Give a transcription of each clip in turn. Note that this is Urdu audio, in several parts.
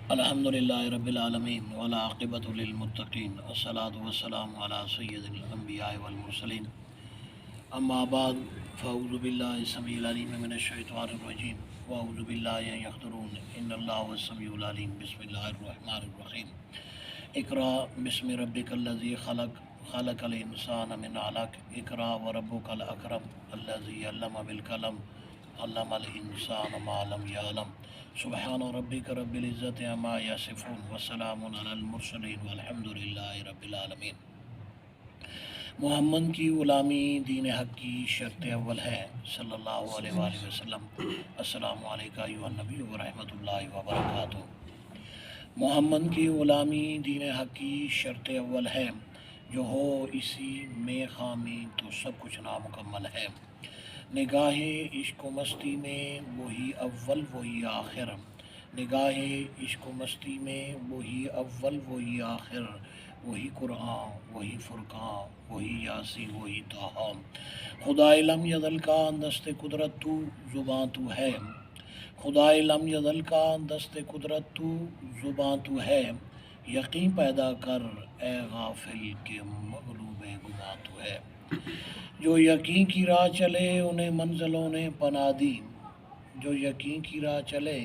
الحمدللہ رب العالمین والعاقبۃ للمتقین والصلاة والسلام علی سید الانبیاء والمرسلین اما بعد فاعوذ باللہ السمیع العلیم من الشیطان الرجیم واعوذ باللہ ان یحضرون ان اللہ هو السمیع العلیم بسم اللہ الرحمن الرحیم اقرأ بسم ربک الذی خلق خلق الانسان من علق اقرأ وربک الاکرم الذی علم بالقلم علم الانسان ما لم یعلم سبحان ربک رب العزت عما یصفون وسلام علی المرسلین والحمد للہ رب العالمین۔ محمد کی غلامی دین حق کی شرط اول ہے صلی اللہ علیہ وآلہ وسلم۔ السلام علیکم ایھا النبی ورحمۃ اللہ وبرکاتہ۔ محمد کی غلامی دین حق کی شرط اول ہے، جو ہو اسی میں خامی تو سب کچھ نامکمل ہے۔ نگاہ عشق و مستی میں وہی اول وہی آخر، نگاہ عشق و مستی میں وہی اول وہی آخر، وہی قرآن وہی فرقان وہی یاسین وہی طٰہٰ۔ خدائے لم یزل کا دست قدرت تو زباں تو ہے، خدائے لم یزل کا دست قدرت تو زباں تو ہے، یقین پیدا کر اے غافل کہ مغلوب گماں تو ہے۔ جو یقین کی راہ چلے انہیں منزلوں نے پناہ دی، جو یقین کی راہ چلے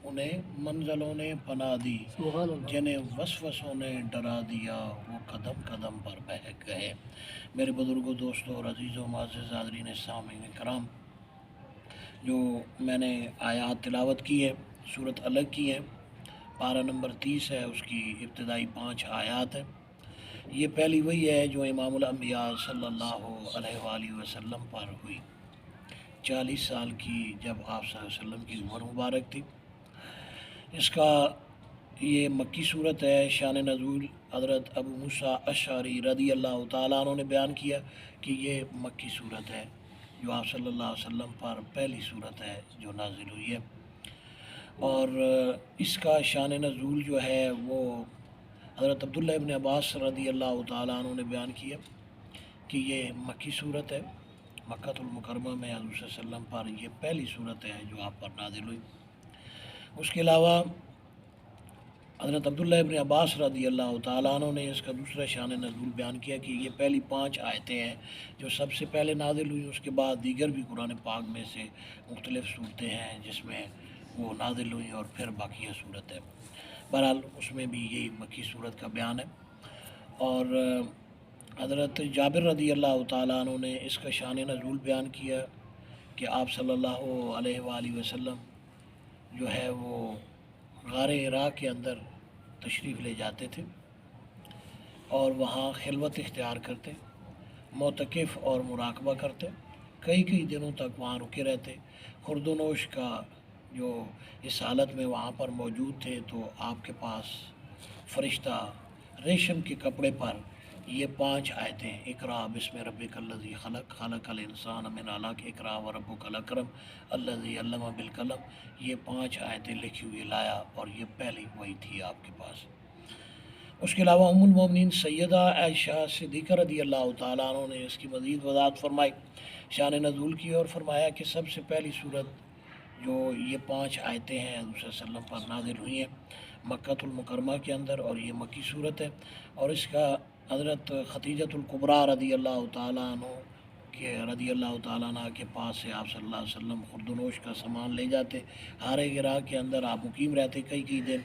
انہیں منزلوں نے پناہ دی، جنہیں وسوسوں نے ڈرا دیا وہ قدم قدم پر بہک گئے۔ میرے بزرگوں، دوستوں اور عزیزوں، معزز حاضرین سامعین کرام، جو میں نے آیات تلاوت کی ہے، صورت الگ کی ہے، پارہ نمبر 30 ہے، اس کی ابتدائی 5 آیات ہیں۔ یہ پہلی وہی ہے جو امام الانبیاء صلی اللہ علیہ وآلہ وسلم پر ہوئی، 40 سال کی جب آپ صلی اللہ علیہ وسلم کی عمر مبارک تھی۔ اس کا یہ مکی صورت ہے۔ شان نزول حضرت ابو موسیٰ اشعری رضی اللہ تعالیٰ عنہ نے بیان کیا کہ یہ مکی صورت ہے، جو آپ صلی اللہ علیہ وسلم پر پہلی صورت ہے جو نازل ہوئی ہے۔ اور اس کا شان نزول جو ہے وہ حضرت عبداللہ ابن عباس رضی اللہ تعالیٰ عنہ نے بیان کیا کہ یہ مکی صورت ہے، مکۃ المکرمہ میں حضور صلی اللہ علیہ وسلم پر یہ پہلی صورت ہے جو آپ پر نازل ہوئی۔ اس کے علاوہ حضرت عبداللہ ابن عباس رضی اللہ تعالیٰ عنہ نے اس کا دوسرا شان نزول بیان کیا کہ یہ پہلی 5 آیتیں ہیں جو سب سے پہلے نازل ہوئی، اس کے بعد دیگر بھی قرآن پاک میں سے مختلف صورتیں ہیں جس میں وہ نازل ہوئیں اور پھر باقیہ صورت ہے۔ بہرحال اس میں بھی یہی مکی صورت کا بیان ہے۔ اور حضرت جابر رضی اللہ تعالیٰ عنہ نے اس کا شان نزول بیان کیا کہ آپ صلی اللہ علیہ وآلہ وسلم جو ہے وہ غار ہرا کے اندر تشریف لے جاتے تھے اور وہاں خلوت اختیار کرتے، معتکف اور مراقبہ کرتے، کئی دنوں تک وہاں رکے رہتے۔ خورد و نوش کا جو اس حالت میں وہاں پر موجود تھے تو آپ کے پاس فرشتہ ریشم کے کپڑے پر یہ 5 آیتیں، اقرأ بسم ربک الذی خلق خلق الانسان من علق اقرأ وربک الاکرم الذی علم بالقلم، یہ 5 آیتیں لکھی ہوئی لایا اور یہ پہلی وہی تھی آپ کے پاس۔ اس کے علاوہ ام المومنین سیدہ عائشہ صدیقہ رضی اللہ تعالیٰ عنہ نے اس کی مزید وضاحت فرمائی، شان نزول کی، اور فرمایا کہ سب سے پہلی صورت جو یہ 5 آیتیں ہیں حضور صلی اللہ علیہ وسلم پر نازل ہوئی ہیں مکۃ المکرمہ کے اندر، اور یہ مکی صورت ہے۔ اور اس کا حضرت خدیجۃ الکبریٰ رضی اللہ تعالیٰ عنہ کے پاس سے آپ صلی اللہ علیہ وسلم خورد و نوش کا سامان لے جاتے، غار ہرا کے اندر آپ مقیم رہتے کئی دن،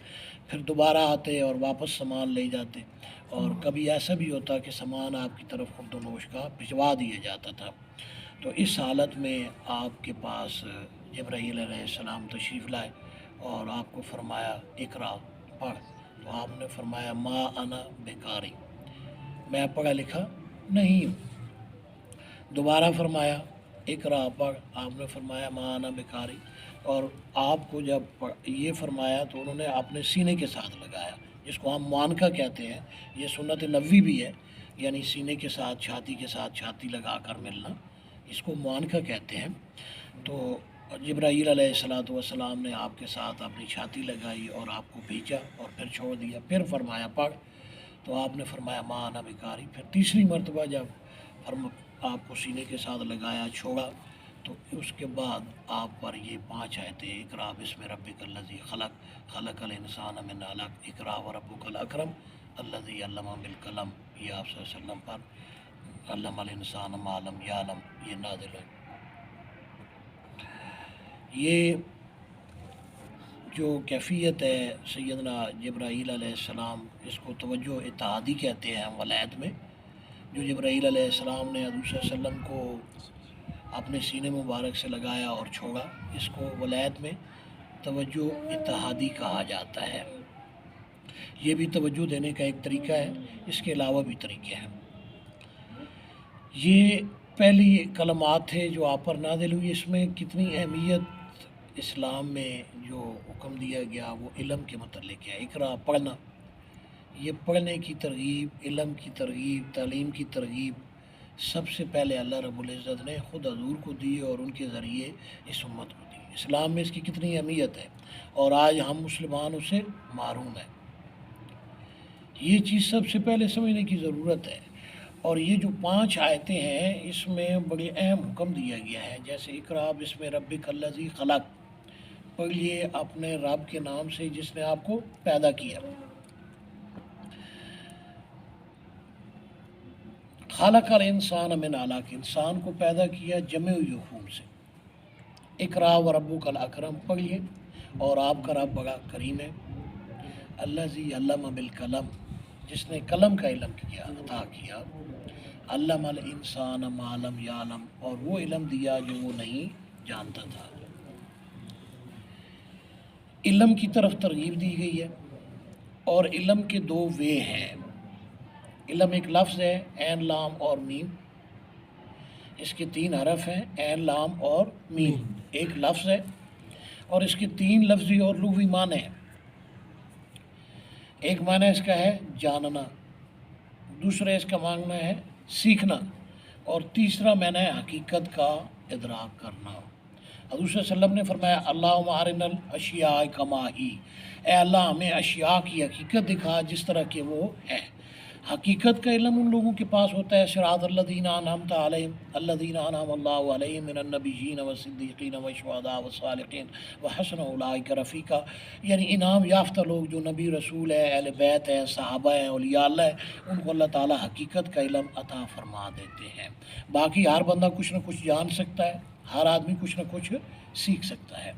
پھر دوبارہ آتے اور واپس سامان لے جاتے، اور کبھی ایسا بھی ہوتا کہ سامان آپ کی طرف خورد و نوش کا بھجوا دیا جاتا تھا۔ تو اس حالت میں آپ کے پاس جبرائیل علیہ السلام تشریف لائے اور آپ کو فرمایا اقرأ، پڑھ، تو آپ نے فرمایا ما انا بقاری، میں پڑھا لکھا نہیں ہوں۔ دوبارہ فرمایا اقرأ، پڑھ، آپ نے فرمایا ما انا بقاری، اور آپ کو جب یہ فرمایا تو انہوں نے اپنے سینے کے ساتھ لگایا، جس کو ہم معانقہ کہتے ہیں، یہ سنت نبوی بھی ہے، یعنی سینے کے ساتھ چھاتی لگا کر ملنا، اس کو معانقہ کہتے ہیں۔ تو جبرائیل علیہ السلام نے آپ کے ساتھ اپنی چھاتی لگائی اور آپ کو بھیجا اور پھر چھوڑ دیا، پھر فرمایا پڑھ، تو آپ نے فرمایا ما انا بقاری۔ پھر تیسری مرتبہ جب آپ کو سینے کے ساتھ لگایا، چھوڑا، تو اس کے بعد آپ پر یہ 5 آیتیں، اقرا بسم ربک الذی خلق خلق الانسان من علق اقرا وربک الاکرم الذی علم بالقلم، یہ آپ صلی اللہ علیہ وسلم پر علم الانسان ما لم یعلم یہ نازل ہے۔ یہ جو کیفیت ہے سیدنا جبرائیل علیہ السلام، اس کو توجہ اتحادی کہتے ہیں ولایت میں، جو جبرائیل علیہ السلام نے حضور صلی اللہ علیہ وسلم کو اپنے سینے مبارک سے لگایا اور چھوڑا، اس کو ولایت میں توجہ اتحادی کہا جاتا ہے۔ یہ بھی توجہ دینے کا ایک طریقہ ہے، اس کے علاوہ بھی طریقے ہیں۔ یہ پہلی کلمات تھے جو آپ پر نازل ہوئی، اس میں کتنی اہمیت اسلام میں جو حکم دیا گیا وہ علم کے متعلق ہے۔ اقرا پڑھنا، یہ پڑھنے کی ترغیب، علم کی ترغیب، تعلیم کی ترغیب سب سے پہلے اللہ رب العزت نے خود حضور کو دی اور ان کے ذریعے اس امت کو دی۔ اسلام میں اس کی کتنی اہمیت ہے اور آج ہم مسلمان اسے محروم ہیں، یہ چیز سب سے پہلے سمجھنے کی ضرورت ہے۔ اور یہ جو 5 آیتیں ہیں اس میں بڑی اہم حکم دیا گیا ہے، جیسے اقرا بسم ربک الذی خلق، پڑھیے اپنے رب کے نام سے جس نے آپ کو پیدا کیا۔ خلق الانسان من علق، انسان کو پیدا کیا جمے ہوئے خون سے۔ اقرا وربک الاکرم، پڑھیے اور آپ کا رب بڑا کریم ہے۔ الذی علم بالقلم، جس نے قلم کا علم کیا، عطا کیا۔ علم الانسان ما لم یعلم، اور وہ علم دیا جو وہ نہیں جانتا تھا۔ علم کی طرف ترغیب دی گئی ہے، اور علم کے 2 وے ہیں۔ علم ایک لفظ ہے، عین لام اور میم، اس کے 3 حرف ہیں، عین لام اور میم، ایک لفظ ہے اور اس کے 3 لفظی اور لغوی معنی ہیں۔ ایک معنی اس کا ہے جاننا، دوسرا اس کا معنی ہے سیکھنا، اور تیسرا معنی ہے حقیقت کا ادراک کرنا۔ حضور صلی اللہ علیہ وسلم نے فرمایا اللہم ارنا الاشیاء کما ہی، اے اللہ ہمیں اشیاء کی حقیقت دکھا جس طرح کہ وہ ہے۔ حقیقت کا علم ان لوگوں کے پاس ہوتا ہے، صراط الذین انعمت علیہم الذین انعم اللہ علیہم من النبیین والصدیقین والشہداء والصالحین وحسن اولئک رفیقا، یعنی انعام یافتہ لوگ جو نبی رسول ہے، اہل بیت ہے، صحابہ ہیں، اولیاء اللہ ہے، ان کو اللہ تعالیٰ حقیقت کا علم عطا فرما دیتے ہیں۔ باقی ہر بندہ کچھ نہ کچھ جان سکتا ہے، ہر آدمی کچھ نہ کچھ سیکھ سکتا ہے،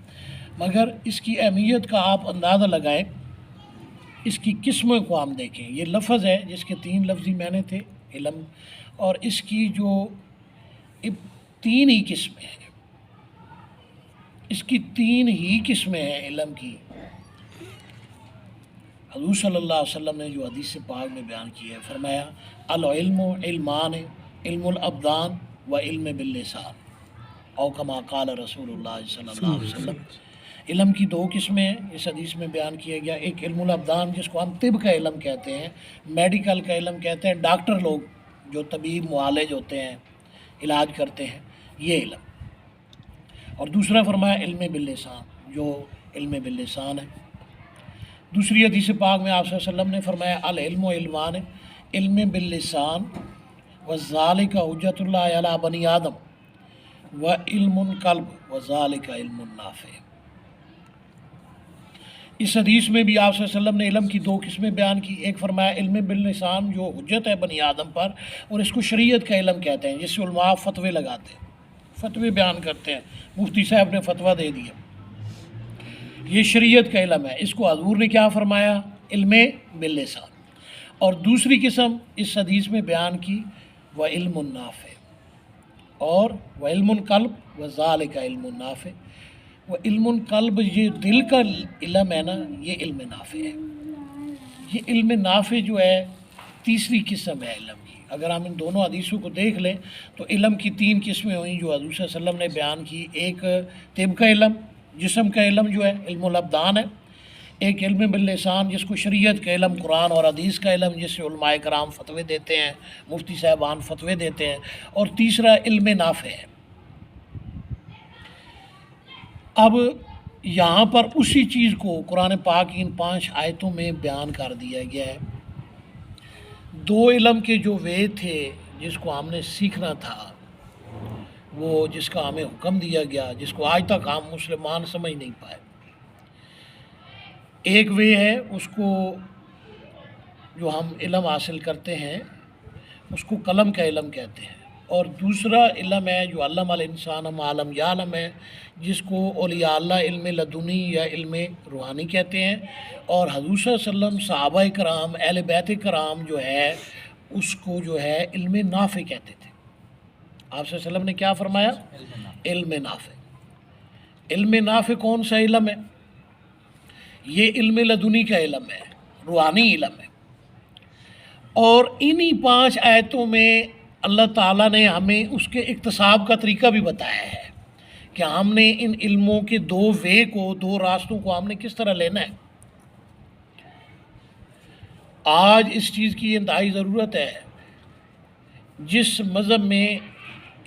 مگر اس کی اہمیت کا آپ اندازہ لگائیں۔ اس کی قسموں کو ہم دیکھیں، یہ لفظ ہے جس کے 3 لفظی معنی تھے علم، اور اس کی جو 3 ہی قسمیں ہیں، اس کی 3 ہی قسمیں ہیں علم کی۔ حضور صلی اللہ علیہ وسلم نے جو حدیث پاک میں بیان کیا ہے، فرمایا العلم علمان، علم الابدان و علم باللسان، او کما قال رسول اللہ صلی اللہ علیہ وسلم۔ علم کی 2 قسمیں ہیں، اس حدیث میں بیان کیا گیا، ایک علم الابدان جس کو ہم طب کا علم کہتے ہیں، میڈیکل کا علم کہتے ہیں، ڈاکٹر لوگ جو طبیب معالج ہوتے ہیں، علاج کرتے ہیں، یہ علم۔ اور دوسرا فرمایا علم باللسان، جو علم باللسان ہے۔ دوسری حدیث پاک میں آپ صلی اللہ علیہ وسلم نے فرمایا العلم علمان، علم باللسان وذالک حجت اللہ علی بنی آدم و علم القلب وذالک علم النافع۔ اس حدیث میں بھی آپ صلی اللہ علیہ وسلم نے علم کی 2 قسمیں بیان کی، ایک فرمایا علم باللسان جو حجت ہے بنی آدم پر، اور اس کو شریعت کا علم کہتے ہیں، جس سے علماء فتوے لگاتے ہیں، فتوے بیان کرتے ہیں، مفتی صاحب نے فتویٰ دے دیا، یہ شریعت کا علم ہے۔ اس کو حضور نے کیا فرمایا؟ علم باللسان۔ اور دوسری قسم اس حدیث میں بیان کی وہ علم النافع، اور وہ علم القلب و ذالک علم النافع۔ وہ علم القلب یہ دل کا علم ہے نا، یہ علم نافع ہے۔ یہ علم نافع جو ہے تیسری قسم ہے علم کی۔ اگر ہم ان دونوں حدیثوں کو دیکھ لیں تو علم کی 3 قسمیں ہوئیں جو حضور صلی اللہ علیہ وسلم نے بیان کی، ایک طب کا علم، جسم کا علم جو ہے علم الابدان ہے، ایک علم باللسان جس کو شریعت کا علم، قرآن اور حدیث کا علم جس سے علماء کرام فتوے دیتے ہیں، مفتی صاحبان فتوے دیتے ہیں، اور تیسرا علم نافع ہے۔ اب یہاں پر اسی چیز کو قرآن پاک کی ان 5 آیتوں میں بیان کر دیا گیا ہے۔ 2 علم کے جو وے تھے جس کو ہم نے سیکھنا تھا، وہ جس کا ہمیں حکم دیا گیا، جس کو آج تک ہم مسلمان سمجھ نہیں پائے۔ ایک وے ہے اس کو جو ہم علم حاصل کرتے ہیں اس کو قلم کا علم کہتے ہیں، اور دوسرا علم ہے جو علم الانسان ما لم یعلم ہے، جس کو اولیاء اللہ علم لدنی یا علم روحانی کہتے ہیں، اور حضور صلی اللہ علیہ وسلم، صحابہ کرام، اہل بیت کرام جو ہے اس کو جو ہے علم نافع کہتے تھے۔ آپ صلی اللہ علیہ وسلم نے کیا فرمایا؟ علم نافع۔ علم نافع کون سا علم ہے؟ یہ علم لدنی کا علم ہے، روحانی علم ہے، اور انہی 5 آیتوں میں اللہ تعالیٰ نے ہمیں اس کے اکتساب کا طریقہ بھی بتایا ہے کہ ہم نے ان علموں کے 2 وے کو، 2 راستوں کو ہم نے کس طرح لینا ہے۔ آج اس چیز کی انتہائی ضرورت ہے۔ جس مذہب میں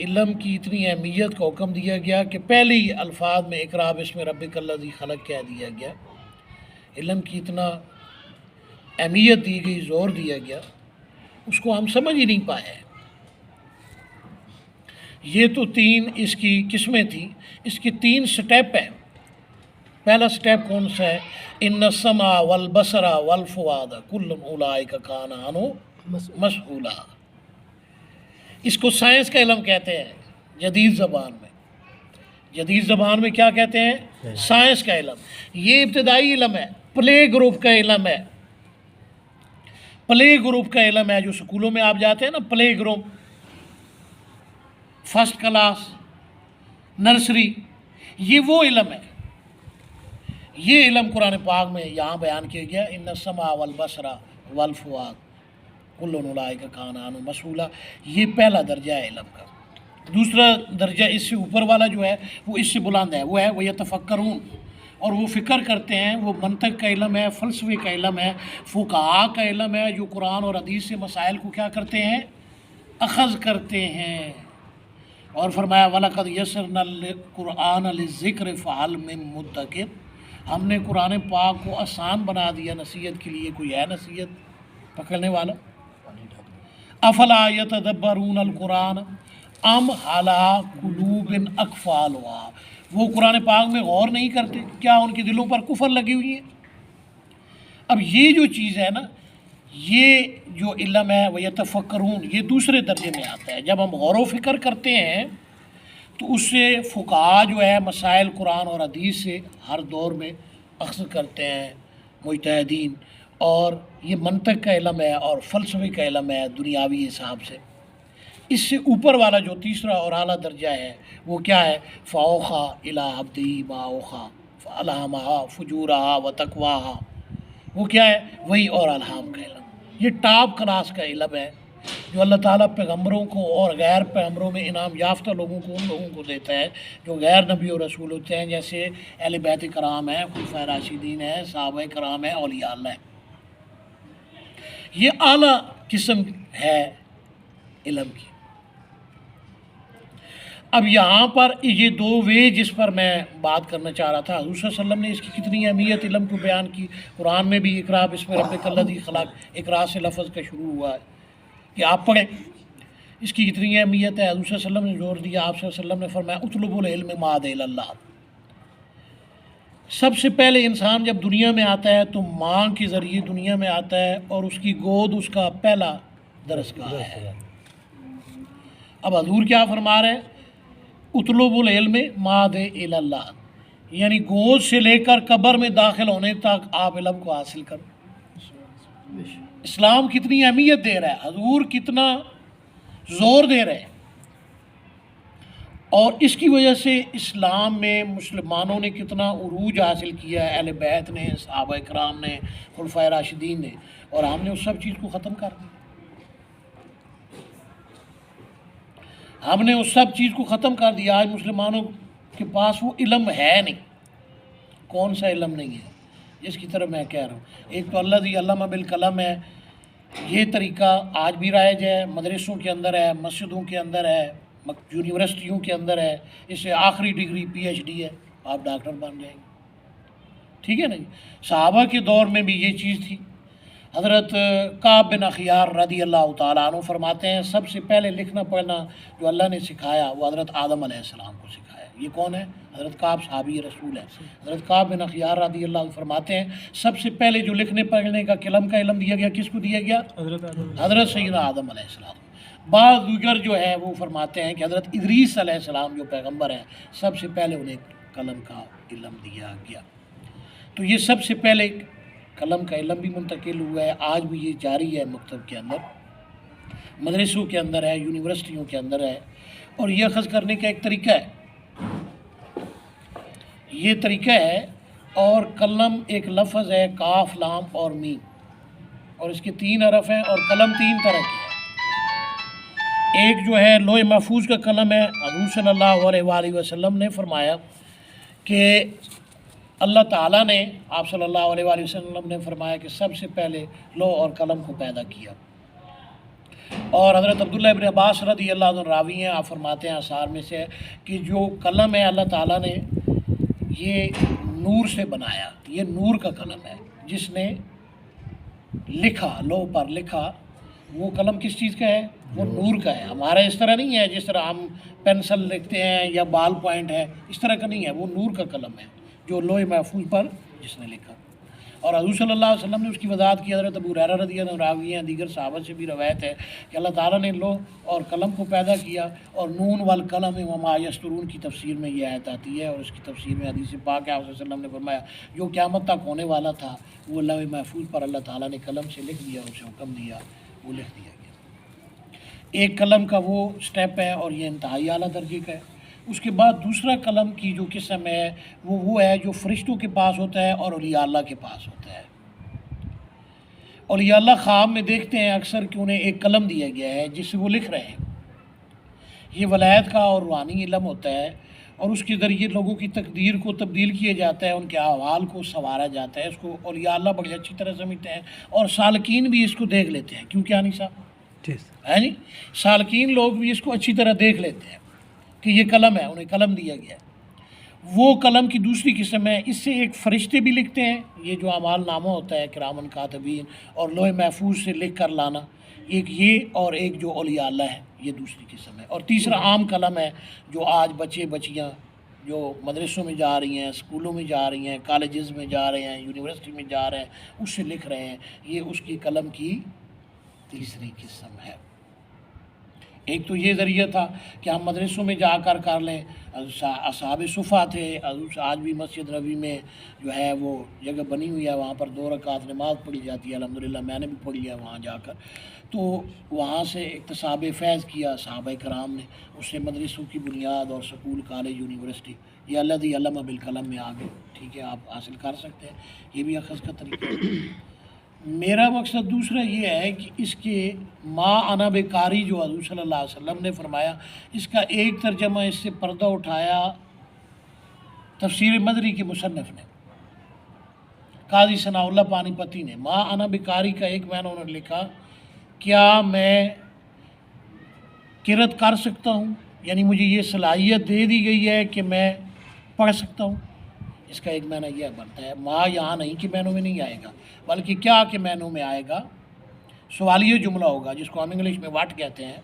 علم کی اتنی اہمیت کا حکم دیا گیا کہ پہلے ہی الفاظ میں اقرا بسم ربک الذی خلق کہہ دیا گیا، علم کی اتنا اہمیت دی گئی، زور دیا گیا، اس کو ہم سمجھ ہی نہیں پائے۔ یہ تو 3 اس کی قسمیں تھیں، اس کی 3 سٹیپ ہیں۔ پہلا سٹیپ کون سا ہے؟ ان السمع والبصر والفؤاد کل اولئک کان عنہ مسئولا۔ اس کو سائنس کا علم کہتے ہیں جدید زبان میں۔ جدید زبان میں کیا کہتے ہیں؟ سائنس کا علم۔ یہ ابتدائی علم ہے، پلے گروپ کا علم ہے۔ پلے گروپ کا علم ہے جو سکولوں میں آپ جاتے ہیں نا، play group, first class, nursery, یہ وہ علم ہے۔ یہ علم قرآن پاک میں یہاں بیان کیا گیا، ان السمع والبصر والفؤاد کل اولئک کان عنہ مسئولا۔ یہ پہلا درجہ ہے علم کا۔ دوسرا درجہ اس سے اوپر والا جو ہے وہ اس سے بلند ہے، وہ ہے وَيَتَفَكَّرُونَ، اور وہ فکر کرتے ہیں۔ وہ منطق کا علم ہے، فلسفے کا علم ہے، فقہاء کا علم ہے، جو قرآن اور حدیث سے مسائل کو کیا کرتے ہیں؟ اخذ کرتے ہیں۔ اور فرمایا وَلَقَدْ يَسَّرْنَا الْقُرْآنَ لِلذِّكْرِ فَهَلْ مِن مُدَّكِرٍ، ہم نے قرآن پاک کو آسان بنا دیا نصیحت کے لیے، کوئی ہے نصیحت پکڑنے والا؟ افلا یتدبرون القرآن ام علی قلوب اقفالها، وہ قرآن پاک میں غور نہیں کرتے، کیا ان کے دلوں پر کفر لگی ہوئی ہے؟ اب یہ جو چیز ہے نا، یہ جو علم ہے وہ یتفکرون، یہ دوسرے درجے میں آتا ہے۔ جب ہم غور و فکر کرتے ہیں تو اس سے فقہاء جو ہے مسائل قرآن اور حدیث سے ہر دور میں اخذ کرتے ہیں مجتہدین، اور یہ منطق کا علم ہے اور فلسفے کا علم ہے دنیاوی حساب سے۔ اس سے اوپر والا جو تیسرا اور اعلیٰ درجہ ہے وہ کیا ہے؟ فَأَوْحَىٰ إِلَىٰ عَبْدِهِ مَا أَوْحَىٰ فَأَلْهَمَهَا فُجُورَهَا وَتَقْوَاهَا، وہ کیا ہے؟ وہی اور الہام کا علم۔ یہ ٹاپ کلاس کا علم ہے جو اللہ تعالیٰ پیغمبروں کو اور غیر پیغمبروں میں انعام یافتہ لوگوں کو، ان لوگوں کو دیتا ہے جو غیر نبی اور رسول ہوتے ہیں، جیسے اہل بیت کرام ہیں، خلفائے راشدین ہیں، صحابہ کرام ہیں، اولیاء اللہ ہیں۔ یہ اعلیٰ قسم ہے علم کی۔ اب یہاں پر یہ 2 وے جس پر میں بات کرنا چاہ رہا تھا، حضور صلی اللہ علیہ وسلم نے اس کی کتنی اہمیت علم کو بیان کی۔ قرآن میں بھی اقرا بسم ربک الذی خلق، اقرا سے لفظ کا شروع ہوا ہے کہ آپ پڑھیں، اس کی کتنی اہمیت ہے۔ حضور صلی اللہ علیہ وسلم نے زور دیا، آپ صلی اللہ علیہ وسلم نے فرمایا اطلبوا العلم ما عاد اللہ۔ سب سے پہلے انسان جب دنیا میں آتا ہے تو ماں کے ذریعے دنیا میں آتا ہے، اور اس کی گود اس کا پہلا درسگاہ ہے۔ اب حضور کیا فرما رہے ہیں؟ اطلبوا العلم ما عاد اللہ، یعنی گود سے لے کر قبر میں داخل ہونے تک آپ علم کو حاصل کرو۔ اسلام کتنی اہمیت دے رہا ہے، حضور کتنا زور دے رہے ہیں، اور اس کی وجہ سے اسلام میں مسلمانوں نے کتنا عروج حاصل کیا ہے، اہل بیت نے، صحابہ کرام نے، خلفائے راشدین نے، اور ہم نے اس سب چیز کو ختم کر دیا۔ ہم نے اس سب چیز کو ختم کر دیا۔ آج مسلمانوں کے پاس وہ علم ہے نہیں۔ کون سا علم نہیں ہے؟ جس کی طرف میں کہہ رہا ہوں، ایک تو الذی علم بالقلم ہے، یہ طریقہ آج بھی رائج ہے، مدرسوں کے اندر ہے، مسجدوں کے اندر ہے، یونیورسٹیوں کے اندر ہے۔ اس سے آخری ڈگری PhD ہے، آپ ڈاکٹر بن جائیں گے، ٹھیک ہے نا جی۔ صحابہ کے دور میں بھی یہ چیز تھی۔ حضرت کعب بن اخیار رضی اللہ تعالیٰ عنہ فرماتے ہیں سب سے پہلے لکھنا پڑھنا جو اللہ نے سکھایا وہ حضرت آدم علیہ السلام کو سکھایا۔ یہ کون ہے؟ حضرت کعب صحابی رسول ہے۔ حضرت کعب بن اخیار رضی اللہ عنہ فرماتے ہیں سب سے پہلے جو لکھنے پڑھنے کا قلم کا علم دیا گیا کس کو دیا گیا؟ حضرت سیدنا آدم علیہ السلام۔ بعض دیگر جو ہے وہ فرماتے ہیں کہ حضرت ادریس علیہ السلام جو پیغمبر ہیں سب سے پہلے انہیں قلم کا علم دیا گیا۔ تو یہ سب سے پہلے قلم کا علم بھی منتقل ہوا ہے، آج بھی یہ جاری ہے، مکتب کے اندر، مدرسوں کے اندر ہے، یونیورسٹیوں کے اندر ہے، اور یہ اخذ کرنے کا ایک طریقہ ہے، یہ طریقہ ہے۔ اور قلم ایک لفظ ہے، کاف لام اور میم، اور اس کے 3 حرف ہیں، اور قلم 3 طرح کے ہیں۔ ایک جو ہے لوح محفوظ کا قلم ہے، حضور صلی اللہ علیہ وآلہ وسلم نے فرمایا کہ اللہ تعالیٰ نے، آپ صلی اللہ علیہ وآلہ وسلم نے فرمایا کہ سب سے پہلے لوح اور قلم کو پیدا کیا۔ اور حضرت عبداللہ ابن عباس رضی اللہ عنہ راوی ہیں، آپ فرماتے ہیں آثار میں سے کہ جو قلم ہے اللہ تعالیٰ نے یہ نور سے بنایا، یہ نور کا قلم ہے، جس نے لکھا، لوح پر لکھا، وہ قلم کس چیز کا ہے؟ وہ نور کا ہے۔ ہمارا اس طرح نہیں ہے جس طرح ہم پینسل لکھتے ہیں یا بال پوائنٹ ہے، اس طرح کا نہیں ہے، وہ نور کا قلم ہے جو لوح محفوظ پر جس نے لکھا۔ اور حضور صلی اللہ علیہ وسلم نے اس کی وضاحت کی، حضرت ابو ہریرہ رضی اللہ عنہ راوی ہیں، دیگر صحابہ سے بھی روایت ہے کہ اللہ تعالیٰ نے لوح اور قلم کو پیدا کیا، اور نون والقلم وما یسطرون کی تفسیر میں یہ آیت آتی ہے، اور اس کی تفسیر میں حدیث پاک ہے، آپ صلی اللہ علیہ وسلم نے فرمایا جو قیامت تک ہونے والا تھا وہ لوح محفوظ پر اللہ تعالیٰ نے قلم سے لکھ دیا، اسے حکم دیا، وہ لکھ دیا گیا۔ ایک قلم کا وہ سٹیپ ہے، اور یہ انتہائی اعلیٰ درجے کا ہے۔ اس کے بعد دوسرا قلم کی جو قسم ہے وہ ہے جو فرشتوں کے پاس ہوتا ہے اور اولیاء اللہ کے پاس ہوتا ہے۔ اولیاء اللہ خواب میں دیکھتے ہیں اکثر کہ انہیں ایک قلم دیا گیا ہے جس سے وہ لکھ رہے ہیں۔ یہ ولایت کا اور روحانی علم ہوتا ہے، اور اس کے ذریعے لوگوں کی تقدیر کو تبدیل کیا جاتا ہے، ان کے احوال کو سنوارا جاتا ہے۔ اس کو اولیاء اللہ بڑی اچھی طرح سمجھتے ہیں، اور سالکین بھی اس کو دیکھ لیتے ہیں، کیونکہ آنی صاحب ہے نہیں، سالکین لوگ بھی اس کو اچھی طرح دیکھ لیتے ہیں کہ یہ قلم ہے، انہیں قلم دیا گیا ہے۔ وہ قلم کی دوسری قسم ہے، اس سے ایک فرشتے بھی لکھتے ہیں، یہ جو اعمال نامہ ہوتا ہے کرامن کاتبین، اور لوح محفوظ سے لکھ کر لانا، ایک یہ، اور ایک جو اولیاء اللہ ہے، یہ دوسری قسم ہے۔ اور تیسرا عام قلم ہے جو آج بچے بچیاں جو مدرسوں میں جا رہی ہیں، اسکولوں میں جا رہی ہیں، کالجز میں جا رہے ہیں، یونیورسٹی میں جا رہے ہیں، اس سے لکھ رہے ہیں، یہ اس کی قلم کی تیسری قسم ہے۔ ایک تو یہ ذریعہ تھا کہ ہم مدرسوں میں جا کر لیں، اصحاب صفہ تھے، آج بھی مسجد نبوی میں جو ہے وہ جگہ بنی ہوئی ہے، وہاں پر 2 رکعت نماز پڑھی جاتی ہے، الحمدللہ میں نے بھی پڑھی ہے وہاں جا کر۔ تو وہاں سے اکتساب فیض کیا صحابہ کرام نے، اس سے مدرسوں کی بنیاد اور سکول، کالج، یونیورسٹی، یہ الذی علم بالقلم میں آگے، ٹھیک ہے، آپ حاصل کر سکتے ہیں، یہ بھی اخذ کا طریقہ ہے۔ میرا مقصد دوسرا یہ ہے کہ اس کے ما انا بقاری جو حضور صلی اللہ علیہ وسلم نے فرمایا، اس کا ایک ترجمہ اس سے پردہ اٹھایا تفسیر مدری کے مصنف نے، قاضی ثناء اللہ پانی پتی نے۔ ما انا بقاری کا ایک معنی انہوں نے لکھا، کیا میں قرأت کر سکتا ہوں، یعنی مجھے یہ صلاحیت دے دی گئی ہے کہ میں پڑھ سکتا ہوں۔ اس کا ایک معنی یہ بنتا ہے، ما یہاں نہیں کہ معنوں میں نہیں آئے گا، بلکہ کیا کہ معنوں میں آئے گا، سوالیہ جملہ ہوگا جس کو ہم انگلش میں واٹ کہتے ہیں،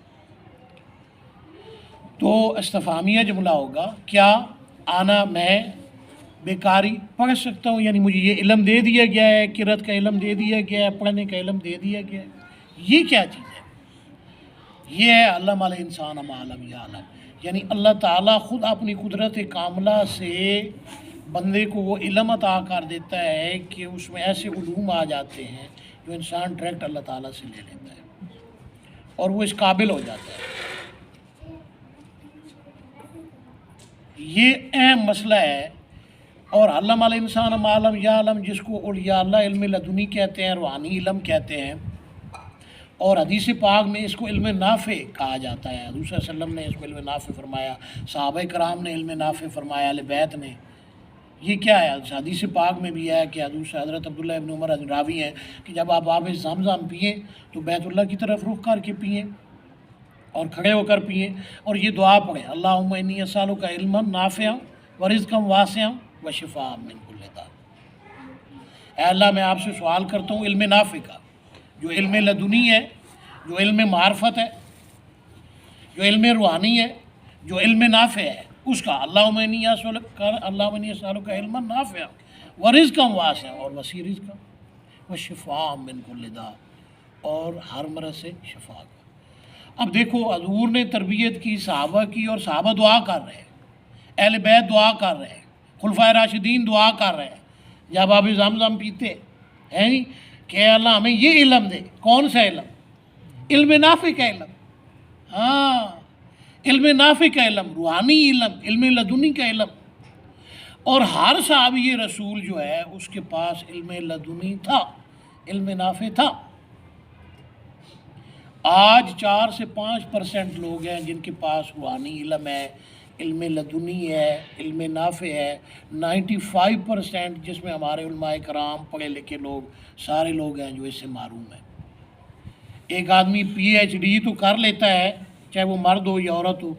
تو استفہامیہ جملہ ہوگا، کیا آنا میں بیکاری پڑھ سکتا ہوں، یعنی مجھے یہ علم دے دیا گیا ہے، قرأت کا علم دے دیا گیا ہے، پڑھنے کا علم دے دیا گیا ہے۔ یہ کیا چیز ہے؟ یہ ہے علم الانسان ما لم یعلم، یعنی اللہ تعالیٰ خود اپنی قدرت کاملہ سے بندے کو وہ علم عطا کر دیتا ہے کہ اس میں ایسے علوم آ جاتے ہیں جو انسان ڈائریکٹ اللہ تعالیٰ سے لے لیتا ہے، اور وہ اس قابل ہو جاتا ہے۔ یہ اہم مسئلہ ہے۔ اور علم الانسان ما لم یعلم، جس کو اولیاء اللہ علم لدنی کہتے ہیں، روحانی علم کہتے ہیں، اور حدیث پاک میں اس کو علم نافع کہا جاتا ہے۔ حضور صلی اللہ علیہ وسلم نے اس کو علم نافع فرمایا، صحابہ کرام نے علم نافع فرمایا، اہل بیت نے۔ یہ کیا ہے؟ حدیث پاک میں بھی ہے کہ حضرت عبداللہ ابن عمر راوی ہیں کہ جب آپ آب زمزم پئیں تو بیت اللہ کی طرف رخ کر کے پئیں، اور کھڑے ہو کر پئیں، اور یہ دعا پڑھیں، اللہم انی اسألک علما نافعا ورزقا واسعا وشفاء من کل داء۔ اے اللہ میں آپ سے سوال کرتا ہوں علم نافع کا، جو علم لدنی ہے، جو علم معرفت ہے، جو علم روحانی ہے، جو علم نافع ہے، اس کا اللہم انی اسألک علما نافعا ورزقا واسعا، اور وسیع رزق وشفاء من کل داء، اور ہر مرض سے شفا کا۔ اب دیکھو حضور نے تربیت کی صحابہ کی، اور صحابہ دعا کر رہے ہیں، اہل بیت دعا کر رہے ہیں، خلفائے راشدین دعا کر رہے ہیں جب آب زمزم پیتے ہیں کہ اے اللہ ہمیں یہ علم دے۔ کون سا علم؟ علم نافع کا علم، ہاں علم نافع کا علم، روحانی علم، علم لدنی کا علم۔ اور ہر صحابی رسول جو ہے اس کے پاس علم لدنی تھا، علم نافع تھا۔ آج 4 سے 5% لوگ ہیں جن کے پاس روحانی علم ہے، علم لدنی ہے، علم نافع ہے۔ 95% جس میں ہمارے علماء کرام پڑھے لکھے لوگ سارے لوگ ہیں جو اس سے محروم ہیں۔ ایک آدمی PhD تو کر لیتا ہے، چاہے وہ مرد ہو یا عورت ہو،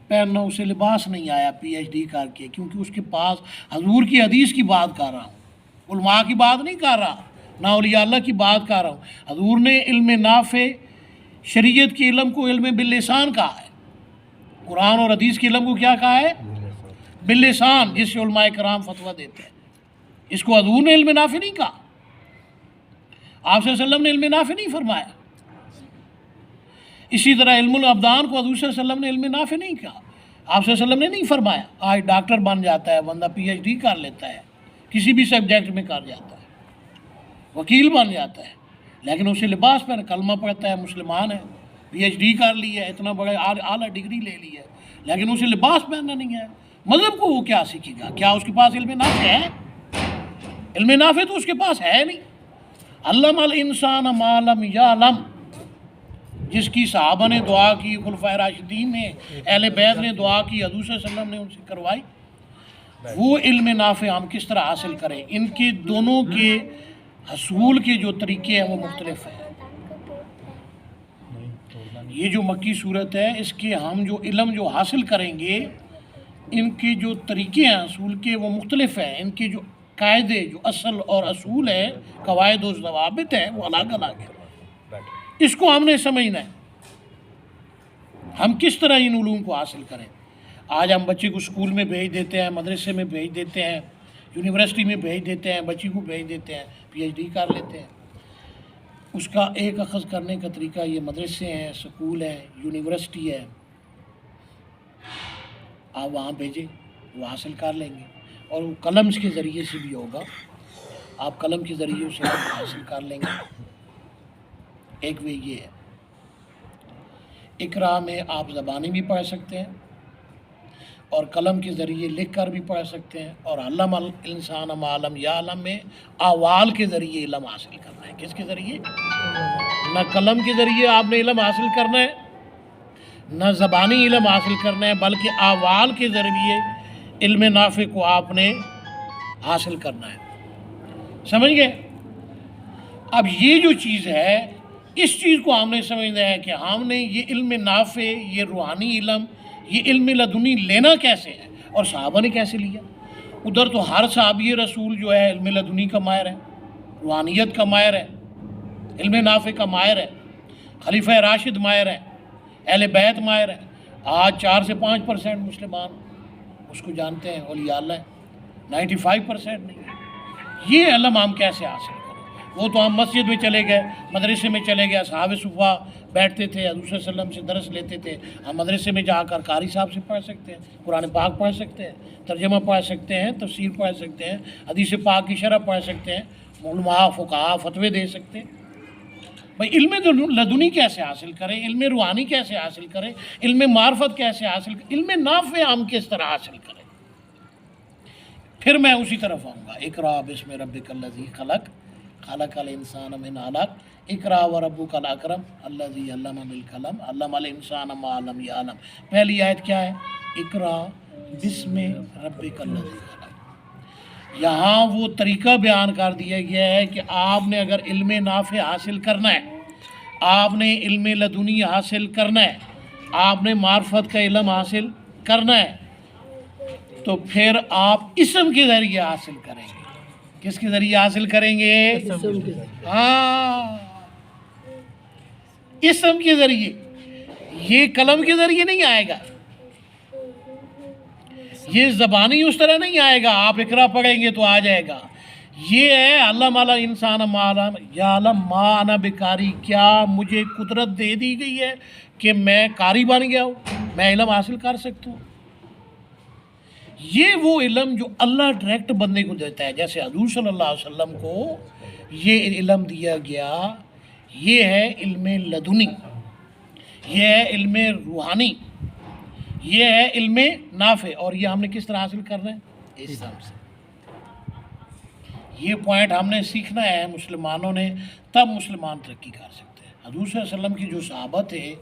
پہننا اسے لباس نہیں آیا PhD کر کے، کیونکہ اس کے پاس حضور کی حدیث کی بات کر رہا ہوں، علماء کی بات نہیں کر رہا، نہ اولیاء اللہ کی بات کر رہا ہوں۔ حضور نے علم نافع شریعت کے علم کو علم باللسان کہا ہے، قرآن اور حدیث کے علم کو کیا کہا ہے؟ باللسان، جس سے علماء کرام فتویٰ دیتے ہیں۔ اس کو حضور نے علم نافع نہیں کہا، آپ صلی اللہ علیہ وسلم نے علم نافع نہیں فرمایا۔ اسی طرح علم الابدان کو حضور صلی اللہ علیہ وسلم نے علم نافع نہیں کہا، آپ صلی اللہ علیہ وسلم نے نہیں فرمایا۔ آج ڈاکٹر بن جاتا ہے بندہ، PhD کر لیتا ہے، کسی بھی سبجیکٹ میں کر جاتا ہے، وکیل بن جاتا ہے، لیکن اسے لباس پہن، کلمہ پڑھتا ہے، مسلمان ہے، PhD کر لی ہے، اتنا بڑا اعلیٰ ڈگری لے لی ہے، لیکن اسے لباس پہننا نہیں ہے، مذہب کو وہ کیا سیکھے گا؟ کیا اس کے پاس علم نافع ہے؟ علم نافع تو اس کے پاس ہے نہیں۔ علم الانسان ما لم یعلم، جس کی صحابہ نے دعا کی، خلفائے راشدین نے، اہل بیت نے دعا کی، حضور صلی اللہ علیہ وسلم نے ان سے کروائی، وہ علم نافع ہم کس طرح حاصل کریں؟ ان کے دونوں کے حصول کے جو طریقے ہیں وہ مختلف ہیں۔ یہ جو مکی صورت ہے، اس کے ہم جو علم جو حاصل کریں گے، ان کے جو طریقے ہیں حصول کے وہ مختلف ہیں، ان کے جو قاعدے، جو اصل اور اصول ہیں، قواعد و ضوابط ہیں، وہ الگ الگ ہیں۔ اس کو ہم نے سمجھنا ہے، ہم کس طرح ان علوم کو حاصل کریں۔ آج ہم بچے کو اسکول میں بھیج دیتے ہیں، مدرسے میں بھیج دیتے ہیں، یونیورسٹی میں بھیج دیتے ہیں، بچی کو بھیج دیتے ہیں، PhD کر لیتے ہیں۔ اس کا ایک اخذ کرنے کا طریقہ یہ مدرسے ہیں، سکول ہیں، یونیورسٹی ہے، آپ وہاں بھیجیں، وہ حاصل کر لیں گے، اور وہ قلم کے ذریعے سے بھی ہوگا، آپ قلم کے ذریعے سے حاصل کر لیں گے۔ ایک وہ یہ ہے، اقرا میں آپ زبانی بھی پڑھ سکتے ہیں، اور قلم کے ذریعے لکھ کر بھی پڑھ سکتے ہیں، اور علم الانسان ما لم یعلم میں احوال کے ذریعے علم حاصل کرنا ہے۔ کس کے ذریعے؟ نہ قلم کے ذریعے آپ نے علم حاصل کرنا ہے، نہ زبانی علم حاصل کرنا ہے، بلکہ احوال کے ذریعے علم نافع کو آپ نے حاصل کرنا ہے۔ سمجھ گئے؟ اب یہ جو چیز ہے، اس چیز کو ہم نے سمجھنا ہے کہ ہم نے یہ علم نافع، یہ روحانی علم، یہ علم لدنی لینا کیسے ہے، اور صحابہ نے کیسے لیا۔ ادھر تو ہر صحابی رسول جو ہے علم لدنی کا ماہر ہے، روحانیت کا ماہر ہے، علم نافع کا ماہر ہے، خلیفہ راشد ماہر ہے، اہل بیت ماہر ہے۔ آج 4 سے 5% مسلمان اس کو جانتے ہیں، اولیاء اللہ ہے، 95% نہیں ہے۔ یہ علم ہم کیسے حاصل کریں؟ وہ تو ہم مسجد میں چلے گئے، مدرسے میں چلے گئے، اصحاب صفحہ بیٹھتے تھے، حضور صلی اللہ علیہ وسلم سے درس لیتے تھے، ہم مدرسے میں جا کر قاری صاحب سے پڑھ سکتے ہیں، قرآن پاک پڑھ سکتے ہیں، ترجمہ پڑھ سکتے ہیں، تفسیر پڑھ سکتے ہیں، حدیث پاک کی شرح پڑھ سکتے ہیں، علماء فقہاء فتوے دے سکتے ہیں۔ بھائی علم لدنی کیسے حاصل کریں، علم روحانی کیسے حاصل کریں، علم معرفت کیسے حاصل کریں، علم نافع ہم کس طرح حاصل کریں؟ پھر میں اسی طرف آؤں گا۔ اقرا بسم ربک الذی خلق، خلق الانسان من علق، اقرا وربک الاکرم الذی علم بالقلم، علم الانسان ما لم یعلم۔ پہلی آیت کیا ہے؟ اقرا بسم ربک الذی خلق۔ یہاں وہ طریقہ بیان کر دیا گیا ہے کہ آپ نے اگر علم نافع حاصل کرنا ہے، آپ نے علم لدنی حاصل کرنا ہے، آپ نے معرفت کا علم حاصل کرنا ہے، تو پھر آپ اسم کے ذریعے حاصل کریں گے۔ کس کے ذریعے حاصل کریں گے؟ ہاں، اسم کے ذریعے، یہ قلم کے ذریعے نہیں آئے گا، یہ زبانی اس طرح نہیں آئے گا آپ اقرا پڑھیں گے تو آ جائے گا. یہ ہے علم الانسان ما لم یعلم ما انا بقاری، کیا مجھے قدرت دے دی گئی ہے کہ میں قاری بن گیا ہوں، میں علم حاصل کر سکتا ہوں. یہ وہ علم جو اللہ ڈائریکٹ بندے کو دیتا ہے، جیسے حضور صلی اللہ علیہ وسلم کو یہ علم دیا گیا. یہ ہے علم لدنی، یہ ہے علم روحانی، یہ ہے علم نافع. اور یہ ہم نے کس طرح حاصل کرنا ہے؟ اسلام سے. یہ پوائنٹ ہم نے سیکھنا ہے مسلمانوں نے، تب مسلمان ترقی کر سکتے ہیں. حضور صلی اللہ علیہ وسلم کی جو صحابہ تھے،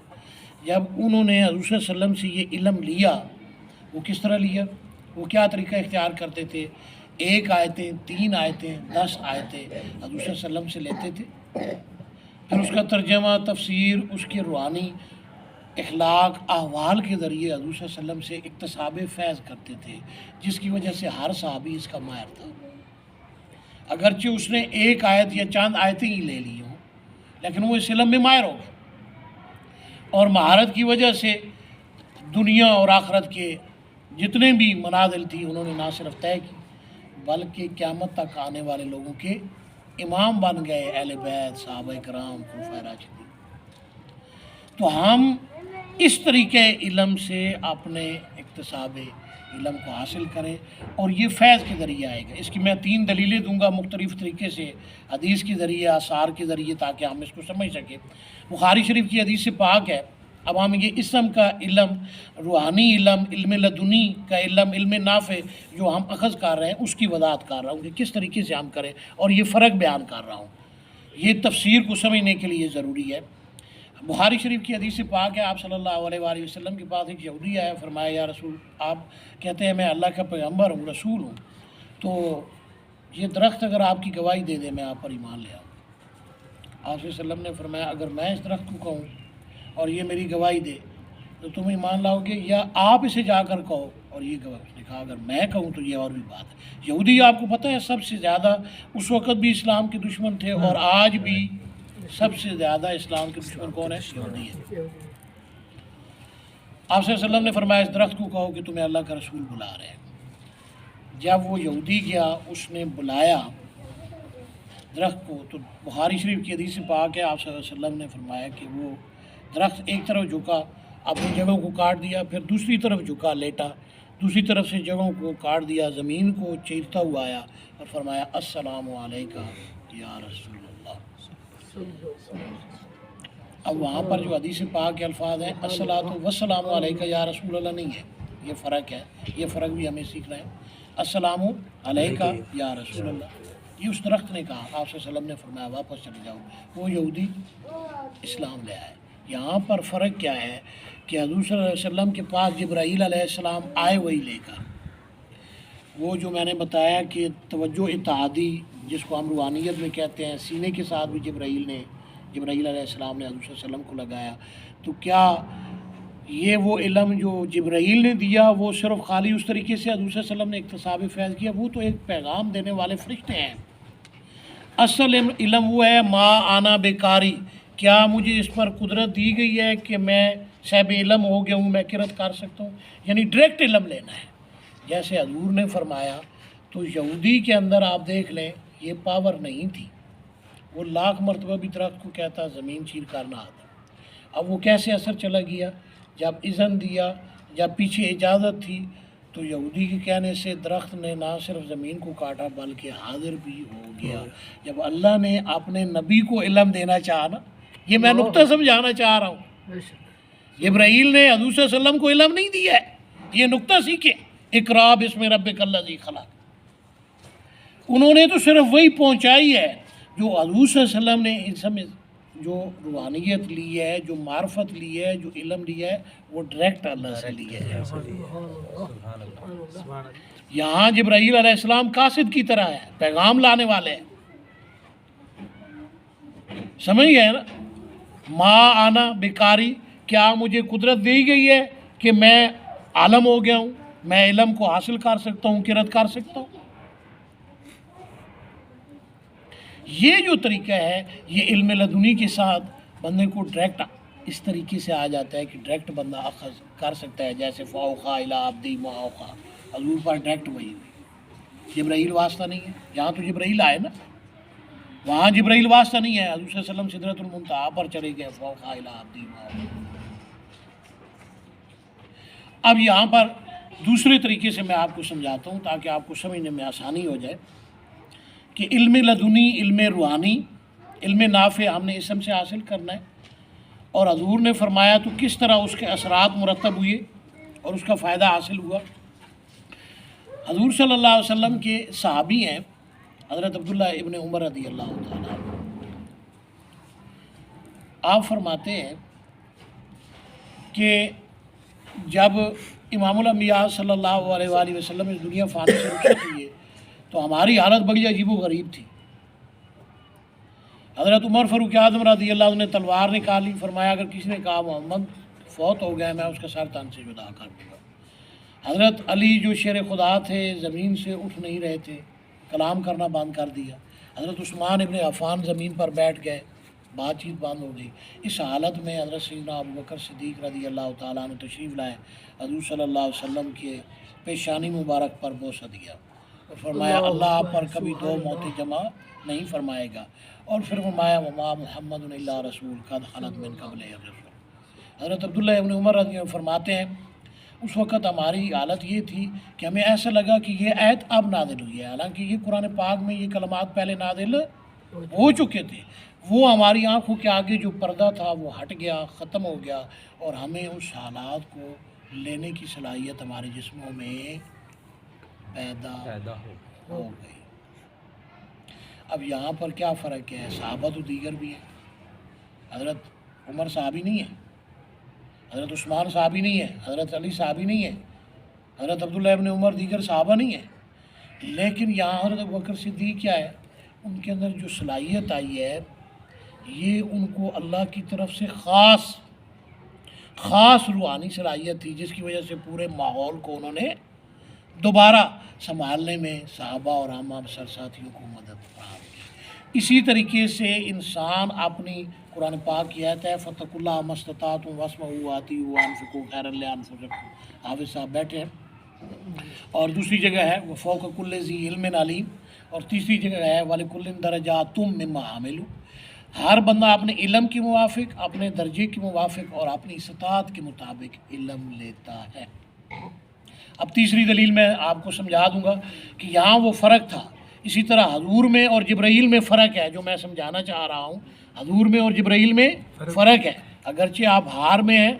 جب انہوں نے حضور صلی اللہ علیہ وسلم سے یہ علم لیا، وہ کس طرح لیا؟ وہ کیا طریقہ اختیار کرتے تھے؟ 1 آیتیں 3 آیتیں 10 آیتیں حضور صلی اللہ علیہ وسلم سے لیتے تھے، پھر اس کا ترجمہ تفسیر، اس کے روحانی اخلاق احوال کے ذریعے حضور صلی اللہ علیہ وسلم سے اکتساب فیض کرتے تھے، جس کی وجہ سے ہر صحابی اس کا ماہر تھا. اگرچہ اس نے 1 آیت یا چند آیتیں ہی لے لی ہوں، لیکن وہ اس علم میں ماہر ہو گئے، اور مہارت کی وجہ سے دنیا اور آخرت کے جتنے بھی منازل تھی انہوں نے نہ صرف طے کی، بلکہ قیامت تک آنے والے لوگوں کے امام بن گئے، اہل بیت، صحابہ کرام، خلفائے راشدین. تو ہم اس طریقے علم سے اپنے اکتساب علم کو حاصل کریں، اور یہ فیض کے ذریعے آئے گا. اس کی میں 3 دلیلیں دوں گا مختلف طریقے سے، حدیث کے ذریعے، آثار کے ذریعے، تاکہ ہم اس کو سمجھ سکیں. بخاری شریف کی حدیث سے پاک ہے. اب ہم یہ اسم کا علم، روحانی علم، علم لدنی کا علم، علم نافع جو ہم اخذ کر رہے ہیں، اس کی وضاحت کر رہا ہوں کہ کس طریقے سے ہم کریں، اور یہ فرق بیان کر رہا ہوں. یہ تفسیر کو سمجھنے کے لیے ضروری ہے. بخاری شریف کی حدیث سے پاک ہے، آپ صلی اللہ علیہ وآلہ وسلم کے پاس ایک یہودی آیا، فرمایا یا رسول، آپ کہتے ہیں میں اللہ کا پیغمبر ہوں، رسول ہوں، تو یہ درخت اگر آپ کی گواہی دے دے میں آپ پر ایمان لے آؤں. آپ صلی اللہ علیہ وسلم نے فرمایا اگر میں اس درخت کو کہوں اور یہ میری گواہی دے تو تم ایمان لاؤ گے، یا آپ اسے جا کر کہو اور یہ گواہی؟ اس نے کہا اگر میں کہوں تو یہ اور بھی بات ہے. یہودی آپ کو پتہ ہے سب سے زیادہ اس وقت بھی اسلام کے دشمن تھے، اور آج بھی سب سے زیادہ اسلام کے دشمن کون ہے؟ یہودی ہے. آپ صلی اللہ علیہ وسلم نے فرمایا اس درخت کو کہو کہ تمہیں اللہ کا رسول بلا رہے ہیں. جب وہ یہودی گیا، اس نے بلایا درخت کو، تو بخاری شریف کی حدیث پاک ہے، آپ صلی اللہ علیہ وسلم نے فرمایا کہ وہ درخت ایک طرف جھکا، اپنی جگہوں کو کاٹ دیا، پھر دوسری طرف جھکا لیٹا، دوسری طرف سے جگہوں کو کاٹ دیا، زمین کو چیرتا ہوا آیا اور فرمایا السلام علیکہ یا رسول اللہ. اب وہاں پر جو حدیث پاک کے الفاظ ہیں الصلاۃ والسلام علیکہ یا رسول اللہ نہیں ہے، یہ فرق ہے. یہ فرق بھی ہمیں سیکھنا ہے. السلام علیکہ یا رسول اللہ یہ اس درخت نے کہا. آپ صلی اللہ علیہ وسلم نے فرمایا واپس چلے جاؤ. وہ یہودی اسلام لے آئے. یہاں پر فرق کیا ہے کہ حضور صلی اللہ علیہ وسلم کے پاس جبرائیل علیہ السلام آئے وہی لے کر. وہ جو میں نے بتایا کہ توجہ اتحادی جس کو ہم روحانیت میں کہتے ہیں، سینے کے ساتھ بھی جبرائیل علیہ السلام نے حضور صلی اللہ علیہ وسلم کو لگایا. تو کیا یہ وہ علم جو جبرائیل نے دیا وہ صرف خالی اس طریقے سے حضور صلی اللہ علیہ وسلم نے اکتساب فیض کیا؟ وہ تو ایک پیغام دینے والے فرشتے ہیں. اصل علم وہ ہے ما انا بقاری، کیا مجھے اس پر قدرت دی گئی ہے کہ میں صاحب علم ہو گیا ہوں، میں قرأت کر سکتا ہوں. یعنی ڈائریکٹ علم لینا ہے جیسے حضور نے فرمایا. تو یہودی کے اندر آپ دیکھ لیں یہ پاور نہیں تھی. وہ 1,00,000 مرتبہ بھی درخت کو کہتا زمین چیر کرنا آتا. اب وہ کیسے اثر چلا گیا؟ جب اذن دیا، جب پیچھے اجازت تھی، تو یہودی کے کہنے سے درخت نے نہ صرف زمین کو کاٹا بلکہ حاضر بھی ہو گیا. جب اللہ نے اپنے نبی کو علم دینا چاہا نا، یہ میں نقطہ سمجھانا چاہ رہا ہوں. جبرائیل نے حضور صلی اللہ علیہ وسلم کو علم نہیں دیا ہے، یہ نقطہ سیکھیں. اقرا بسم ربک الذی خلق. انہوں نے تو صرف وہی پہنچائی ہے جو حضور صلی اللہ علیہ وسلم نے ان سب میں جو روحانیت لی ہے، جو معرفت لی ہے، جو علم لیا ہے، وہ ڈائریکٹ اللہ سے لیا ہے. یہاں جبرائیل علیہ السلام قاصد کی طرح ہے، پیغام لانے والے ہیں. سمجھ گئے نا؟ ما انا بقاری، کیا مجھے قدرت دی گئی ہے کہ میں عالم ہو گیا ہوں، میں علم کو حاصل کر سکتا ہوں، قرأت کر سکتا ہوں. یہ جو طریقہ ہے یہ علم لدنی کے ساتھ بندے کو ڈائریکٹ اس طریقے سے آ جاتا ہے کہ ڈائریکٹ بندہ اخذ کر سکتا ہے، جیسے فاوخا الی عبدی ما اوخا، حضور پر ڈائریکٹ وہی ہوئی، جبرائیل واسطہ نہیں ہے۔ یہاں تو جبرائیل آئے نا، وہاں جبرائیل واسطہ نہیں ہے، حضور صلی اللہ علیہ وسلم سدرۃ المنتہا پر چلے گئے، فاوخا الی عبدی ما اوخا۔ اب یہاں پر دوسرے طریقے سے میں آپ کو سمجھاتا ہوں تاکہ آپ کو سمجھنے میں آسانی ہو جائے کہ علم لدنی، علم روحانی، علم نافع ہم نے اسم سے حاصل کرنا ہے، اور حضور نے فرمایا تو کس طرح اس کے اثرات مرتب ہوئے اور اس کا فائدہ حاصل ہوا۔ حضور صلی اللہ علیہ وسلم کے صحابی ہیں حضرت عبداللہ ابن عمر رضی اللہ تعالیٰ عنہ۔ آپ فرماتے ہیں کہ جب امام الانبیاء صلی اللہ علیہ وآلہ وسلم اس دنیا فانی سے رخصت ہوئے تو ہماری حالت بڑی عجیب و غریب تھی۔ حضرت عمر فاروق اعظم رضی اللہ عنہ نے تلوار نکالی، فرمایا اگر کسی نے کہا محمد فوت ہو گیا میں اس کا سر تن سے جدا کر دوں گا۔ حضرت علی جو شیر خدا تھے زمین سے اٹھ نہیں رہے تھے، کلام کرنا بند کر دیا۔ حضرت عثمان ابن عفان زمین پر بیٹھ گئے، بات چیت بند ہو گئی۔ اس حالت میں حضرت سیدنا ابو بکر صدیق رضی اللہ تعالیٰ عنہ تشریف لائے، حضور صلی اللہ علیہ وسلم کے پیشانی مبارک پر بوسہ دیا اور فرمایا اللہ آپ پر کبھی دو موتیں جمع نہیں فرمائے گا، اور پھر فرمایا وما محمد الا رسول قد خلت من قبلہ الرسل۔ حضرت عبداللہ ابن عمر رضی اللہ عنہ فرماتے ہیں اس وقت ہماری حالت یہ تھی کہ ہمیں ایسا لگا کہ یہ آیت اب نازل ہوئی ہے، حالانکہ یہ قرآن پاک میں یہ کلمات پہلے نازل ہو چکے تھے۔ وہ ہماری آنکھوں کے آگے جو پردہ تھا وہ ہٹ گیا، ختم ہو گیا، اور ہمیں اس حالات کو لینے کی صلاحیت ہمارے جسموں میں پیدا ہو گئی۔ اب یہاں پر کیا فرق ہے؟ صحابہ تو دیگر بھی ہیں، حضرت عمر صحابی نہیں ہے، حضرت عثمان صحابی نہیں ہے، حضرت علی صحابی نہیں ہے، حضرت عبداللہ ابن عمر دیگر صحابہ نہیں ہے، لیکن یہاں حضرت ابوبکر صدیق کیا ہے، ان کے اندر جو صلاحیت آئی ہے یہ ان کو اللہ کی طرف سے خاص روحانی صلاحیت تھی، جس کی وجہ سے پورے ماحول کو انہوں نے دوبارہ سنبھالنے میں صحابہ اور عامہ ساتھیوں کو مدد فراہم کی۔ اسی طریقے سے انسان اپنی قرآن پاک کی آیت ہے فَاتَّقُوا اللَّهَ مَا اسْتَطَعْتُمْ وَاسْمَعُوا وَأَطِیعُوا وَأَنفِقُوا خَیْرًا لِأَنفُسِکُم، حافظ صاحب بیٹھے ہیں، اور دوسری جگہ ہے وَفَوْقَ کُلِّ ذِی عِلْمٍ عَلِیمٌ، اور تیسری جگہ ہے وَلِكُلٍّ دَرَجَاتٌ مِّمَّا عَمِلُوا۔ ہر بندہ اپنے علم کے موافق، اپنے درجے کے موافق اور اپنی استطاعت کے مطابق علم لیتا ہے۔ اب تیسری دلیل میں آپ کو سمجھا دوں گا کہ یہاں وہ فرق تھا، اسی طرح حضور میں اور جبرائیل میں فرق ہے، جو میں سمجھانا چاہ رہا ہوں، حضور میں اور جبرائیل میں فرق ہے۔ اگرچہ آپ ہار میں ہیں،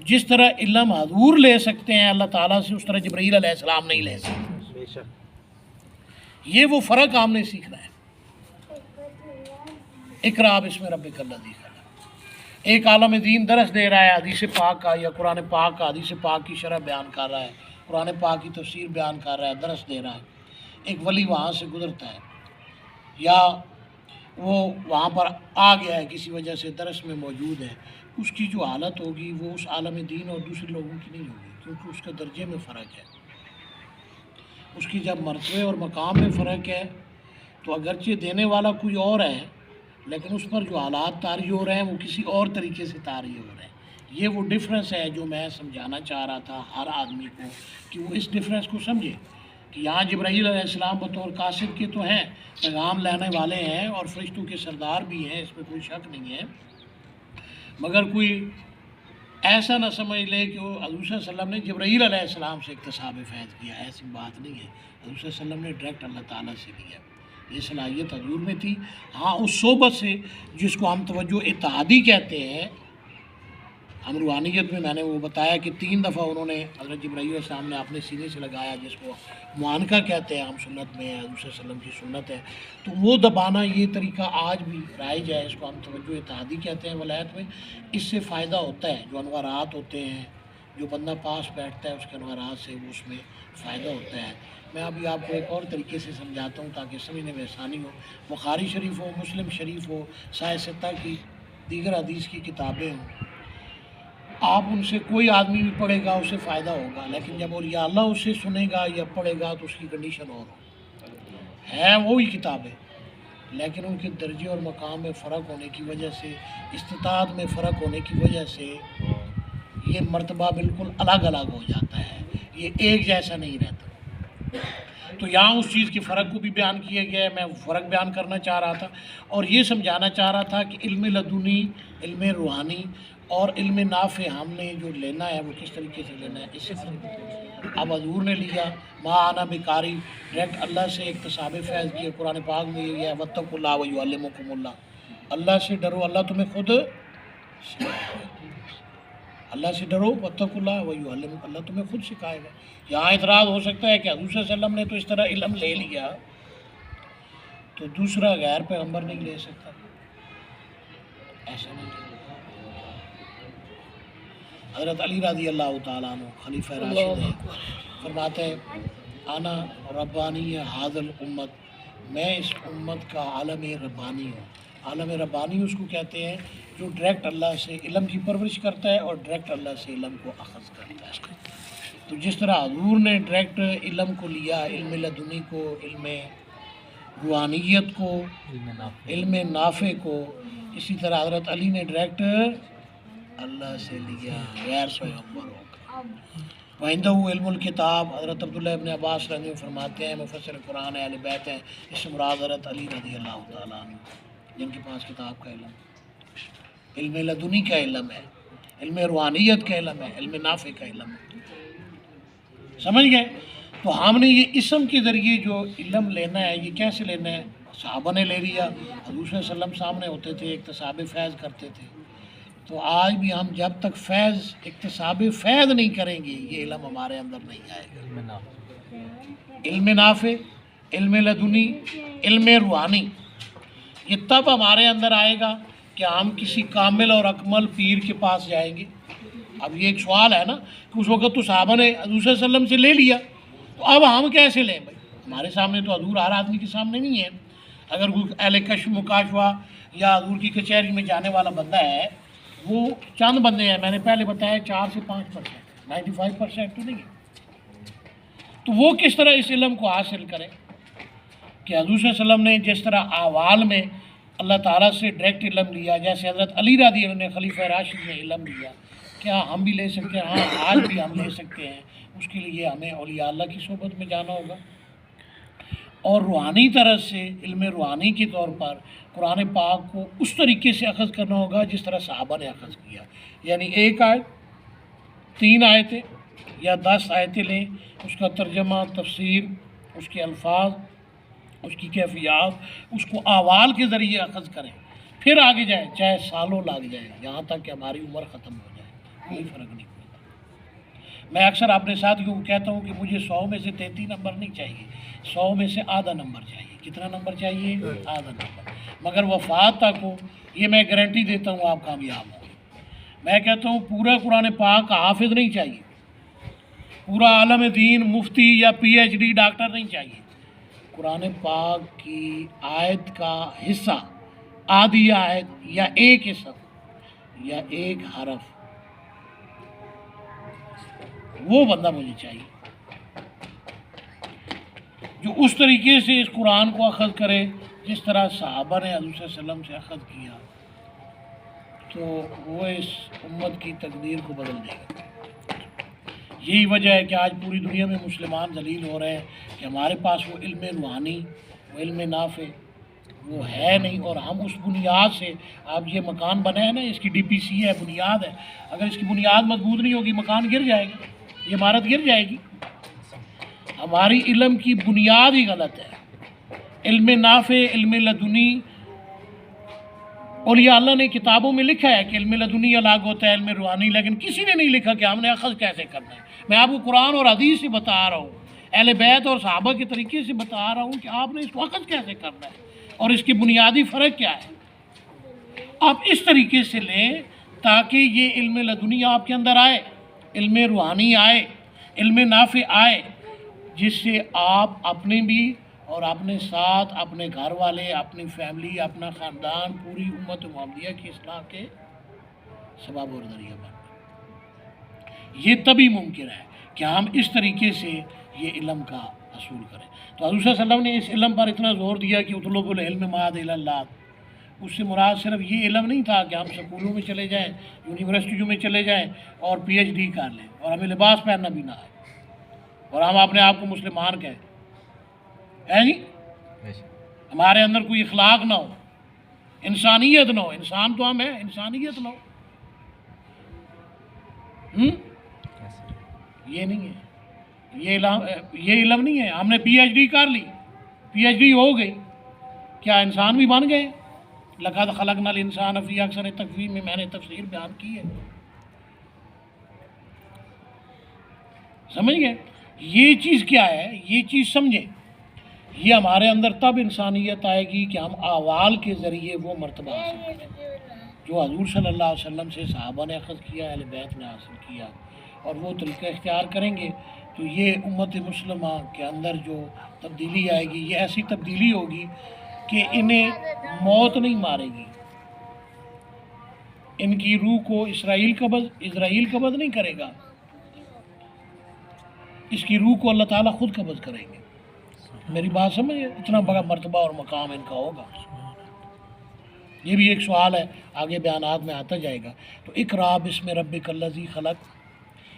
جس طرح علم حضور لے سکتے ہیں اللہ تعالیٰ سے، اس طرح جبرائیل علیہ السلام نہیں لے سکتے۔ یہ وہ فرق ہم نے سیکھنا ہے۔ اقرا بسم ربک الذی خلق، ایک عالم دین درس دے رہا ہے حدیث پاک کا یا قرآن پاک کا، حدیث پاک کی شرح بیان کر رہا ہے، قرآن پاک کی تفسیر بیان کر رہا ہے، درس دے رہا ہے، ایک ولی وہاں سے گزرتا ہے یا وہ وہاں پر آ گیا ہے کسی وجہ سے درس میں موجود ہے، اس کی جو حالت ہوگی وہ اس عالم دین اور دوسرے لوگوں کی نہیں ہوگی، کیونکہ اس کے درجے میں فرق ہے، اس کی جب مرتبے اور مقام میں فرق ہے تو اگرچہ دینے والا کوئی اور ہے لیکن اس پر جو حالات طاری ہو رہے ہیں وہ کسی اور طریقے سے طاری ہو رہے ہیں۔ یہ وہ ڈفرینس ہے جو میں سمجھانا چاہ رہا تھا ہر آدمی کو، کہ وہ اس ڈفرینس کو سمجھے کہ یہاں جبرائیل علیہ السلام بطور قاصد کے تو ہیں، پیغام لینے والے ہیں اور فرشتوں کے سردار بھی ہیں، اس میں کوئی شک نہیں ہے، مگر کوئی ایسا نہ سمجھ لے کہ وہ حضور صلی اللہ علیہ وسلم نے جبرائیل علیہ السلام سے اکتساب فیض کیا، ایسی بات نہیں ہے، حضور صلی اللہ علیہ وسلم نے ڈائریکٹ اللہ تعالیٰ سے کیا، یہ صلاحیت حضور میں تھی۔ ہاں اس صحبت سے جس کو ہم توجہ اتحادی کہتے ہیں، ہم روحانیت میں نے وہ بتایا کہ 3 دفعہ انہوں نے حضرت جبرائیل علیہ السلام نے اپنے سینے سے لگایا، جس کو معانقہ کہتے ہیں، ہم سنت میں حضور صلی اللہ علیہ وسلم کی سنت ہے، تو وہ دبانا یہ طریقہ آج بھی رائج ہے، اس کو ہم توجہ اتحادی کہتے ہیں ولایت میں۔ اس سے فائدہ ہوتا ہے، جو انوارات ہوتے ہیں، جو بندہ پاس بیٹھتا ہے اس کے انوارات سے وہ اس میں فائدہ ہوتا ہے۔ میں ابھی آپ کو ایک اور طریقے سے سمجھاتا ہوں تاکہ سمجھنے میں آسانی ہو۔ بخاری شریف ہو، مسلم شریف ہو، صحیح ستہ کی دیگر حدیث کی کتابیں ہوں، آپ ان سے کوئی آدمی بھی پڑھے گا اسے فائدہ ہوگا، لیکن جب اولیاء اللہ اسے سنے گا یا پڑھے گا تو اس کی کنڈیشن اور ہو، ہے وہی کتابیں لیکن ان کے درجے اور مقام میں فرق ہونے کی وجہ سے، استطاعت میں فرق ہونے کی وجہ سے یہ مرتبہ بالکل الگ الگ ہو جاتا ہے، یہ ایک جیسا نہیں رہتا۔ تو یہاں اس چیز کے فرق کو بھی بیان کیا گیا ہے، میں فرق بیان کرنا چاہ رہا تھا اور یہ سمجھانا چاہ رہا تھا کہ علم لدنی، علم روحانی اور علم نافع ہم نے جو لینا ہے وہ کس طریقے سے لینا ہے، اس سے فرق۔ اب حضور نے لیا ما انا بقاری، ڈائریکٹ اللہ سے اکتساب فیض کیا۔ قرآن پاک میں یہ ہے واتقوا اللہ ویعلمکم اللہ، اللہ سے ڈرو، اللہ تمہیں خود اللہ سے ڈرو، واتقوا اللہ ویعلمکم اللہ تمہیں خود سکھائے گا۔ یہاں اعتراض ہو سکتا ہے کہ حضور صلی اللہ علیہ وسلم نے تو اس طرح علم لے لیا تو دوسرا غیر پیغمبر نہیں لے سکتا، ایسا نہیں ہے۔ حضرت علی رضی اللہ تعالیٰ عنہ خلیفہ راشد ہیں، فرماتے ہیں انا ربانی ھذا الامت، میں اس امت کا عالم ربانی ہوں۔ عالم ربانی اس کو کہتے ہیں جو ڈائریکٹ اللہ سے علم کی پرورش کرتا ہے اور ڈائریکٹ اللہ سے علم کو اخذ کرتا ہے۔ تو جس طرح حضور نے ڈائریکٹ علم کو لیا، علم لدنی کو، علم روحانیت کو، علم نافع کو، اسی طرح حضرت علی نے ڈائریکٹ اللہ سے لیا غیر پیغمبر ہو کر۔ وَعِنْدَهُ علم الکتاب، حضرت عبداللہ ابن عباس رضی اللہ عنہ فرماتے ہیں مفسر قرآن اہل بیت ہیں، اس سے مراد حضرت علی رضی اللہ تعالیٰ عنہ جن کے پاس کتاب کا علم، علم لدنی کا علم ہے، علم روحانیت کا علم ہے، علم نافع کا علم ہے۔ سمجھ گئے؟ تو ہم نے یہ اسم کے ذریعے جو علم لینا ہے یہ کیسے لینا ہے؟ صحابہ نے لے لیا، حضور صلی اللہ علیہ وسلم سامنے ہوتے تھے، اکتساب فیض کرتے تھے۔ تو آج بھی ہم جب تک فیض اکتساب فیض نہیں کریں گے یہ علم ہمارے اندر نہیں آئے گا۔ علم نافع، علم لدنی، علم روحانی یہ تب ہمارے اندر آئے گا کہ ہم کسی کامل اور اکمل پیر کے پاس جائیں گے۔ اب یہ ایک سوال ہے نا کہ اس وقت تو صحابہ نے حضور صلی اللہ علیہ وسلم سے لے لیا، تو اب ہم کیسے لیں بھائی؟ ہمارے سامنے تو حضور ہر آدمی کے سامنے نہیں ہے۔ اگر کوئی اہل کشف مکاشفہ یا حضور کی کچہری میں جانے والا بندہ ہے، وہ چند بندے ہیں، میں نے پہلے بتایا 4 سے 5%، 95% تو نہیں ہے۔ تو وہ کس طرح اس علم کو حاصل کرے کہ حضور صلی اللہ علیہ وسلم نے جس طرح احوال میں اللہ تعالیٰ سے ڈائریکٹ علم لیا، جیسے حضرت علی رضی اللہ عنہ نے خلیفہ راشد نے علم لیا، کیا ہم بھی لے سکتے ہیں؟ ہاں، آج بھی ہم لے سکتے ہیں۔ اس کے لیے ہمیں اولیاء اللہ کی صحبت میں جانا ہوگا اور روحانی طرح سے علم روحانی کے طور پر قرآن پاک کو اس طریقے سے اخذ کرنا ہوگا جس طرح صحابہ نے اخذ کیا، یعنی ایک آیت، 3 آیتیں یا 10 آیتیں لیں، اس کا ترجمہ، تفسیر، اس کے الفاظ، اس کی کیفیات، اس کو احوال کے ذریعے اخذ کریں، پھر آگے جائیں، چاہے سالوں لگ جائے، یہاں تک کہ ہماری عمر ختم ہو جائے، کوئی فرق نہیں پڑتا۔ میں اکثر اپنے ساتھیوں کو کہتا ہوں کہ مجھے 100 میں سے 33 نمبر نہیں چاہیے، 100 میں سے آدھا نمبر چاہیے۔ کتنا نمبر چاہیے؟ آدھا نمبر، مگر وفات تک ہو، یہ میں گارنٹی دیتا ہوں آپ کامیاب ہوں۔ میں کہتا ہوں پورا قرآن پاک کا حافظ نہیں چاہیے، پورا عالم دین مفتی یا PhD ڈاکٹر نہیں چاہیے، قرآن پاک کی آیت کا حصہ، آدھی آیت یا ایک حصہ یا ایک حرف، وہ بندہ مجھے چاہیے جو اس طریقے سے اس قرآن کو اخذ کرے جس طرح صحابہ نے حضور صلی اللہ علیہ وسلم سے اخذ کیا، تو وہ اس امت کی تقدیر کو بدل دے گا۔ یہی وجہ ہے کہ آج پوری دنیا میں مسلمان ذلیل ہو رہے ہیں کہ ہمارے پاس وہ علم روحانی، وہ علم نافع وہ ہے نہیں، اور ہم اس بنیاد سے، اب یہ مکان بنا ہے نا، اس کی DPC ہے، بنیاد ہے، اگر اس کی بنیاد مضبوط نہیں ہوگی مکان گر جائے گا، یہ عمارت گر جائے گی۔ ہماری علم کی بنیاد ہی غلط ہے۔ علم نافع، علم لدنی، اولیاء اللہ نے کتابوں میں لکھا ہے کہ علم لدنی الگ ہوتا ہے، علم روحانی، لیکن کسی نے نہیں لکھا کہ ہم نے اخذ کیسے کرنا ہے۔ میں آپ کو قرآن اور حدیث سے بتا رہا ہوں، اہل بیت اور صحابہ کے طریقے سے بتا رہا ہوں کہ آپ نے اس کو اخذ کیسے کرنا ہے اور اس کی بنیادی فرق کیا ہے۔ آپ اس طریقے سے لیں تاکہ یہ علم لدنی آپ کے اندر آئے، علم روحانی آئے، علم نافع آئے، جس سے آپ اپنے بھی اور اپنے ساتھ اپنے گھر والے، اپنی فیملی، اپنا خاندان، پوری امت محمدیہ کی اصلاح کے سبب اور ذریعہ بن۔ یہ تبھی ممکن ہے کہ ہم اس طریقے سے یہ علم کا حصول کریں۔ تو حضور صلی اللہ علیہ وسلم نے اس علم پر اتنا زور دیا کہ اطلب العلم ما الی اللہ، اس سے مراد صرف یہ علم نہیں تھا کہ ہم سکولوں میں چلے جائیں، یونیورسٹیوں میں چلے جائیں اور پی ایچ ڈی کر لیں اور ہمیں لباس پہننا بھی نہ آئے اور ہم اپنے آپ کو مسلمان کہیں، ہے جی، ہمارے اندر کوئی اخلاق نہ ہو، انسانیت نہ ہو، انسان تو ہم ہیں، انسانیت نہ ہو، یہ نہیں ہے، یہ علم نہیں ہے۔ ہم نے پی ایچ ڈی کر لی، پی ایچ ڈی ہو گئی، کیا انسان بھی بن گئے؟ لقد خلقنا الانسان فی احسن تقویم میں میں نے تفسیر بیان کی ہے، سمجھ گئے؟ یہ چیز کیا ہے، یہ چیز سمجھیں، یہ ہمارے اندر تب انسانیت آئے گی کہ ہم اعمال کے ذریعے وہ مرتبہ حاصل کریں جو حضور صلی اللہ علیہ وسلم سے صحابہ نے اخذ کیا، اہل بیت نے حاصل کیا، اور وہ طریقہ اختیار کریں گے تو یہ امت مسلمہ کے اندر جو تبدیلی آئے گی، یہ ایسی تبدیلی ہوگی کہ انہیں موت نہیں مارے گی، ان کی روح کو اسرائیل قبض نہیں کرے گا، اس کی روح کو اللہ تعالیٰ خود قبض کریں گے۔ میری بات سمجھے؟ اتنا بڑا مرتبہ اور مقام ان کا ہوگا۔ یہ بھی ایک سوال ہے، آگے بیانات میں آتا جائے گا۔ تو اقرا بسم ربک الذی خلق،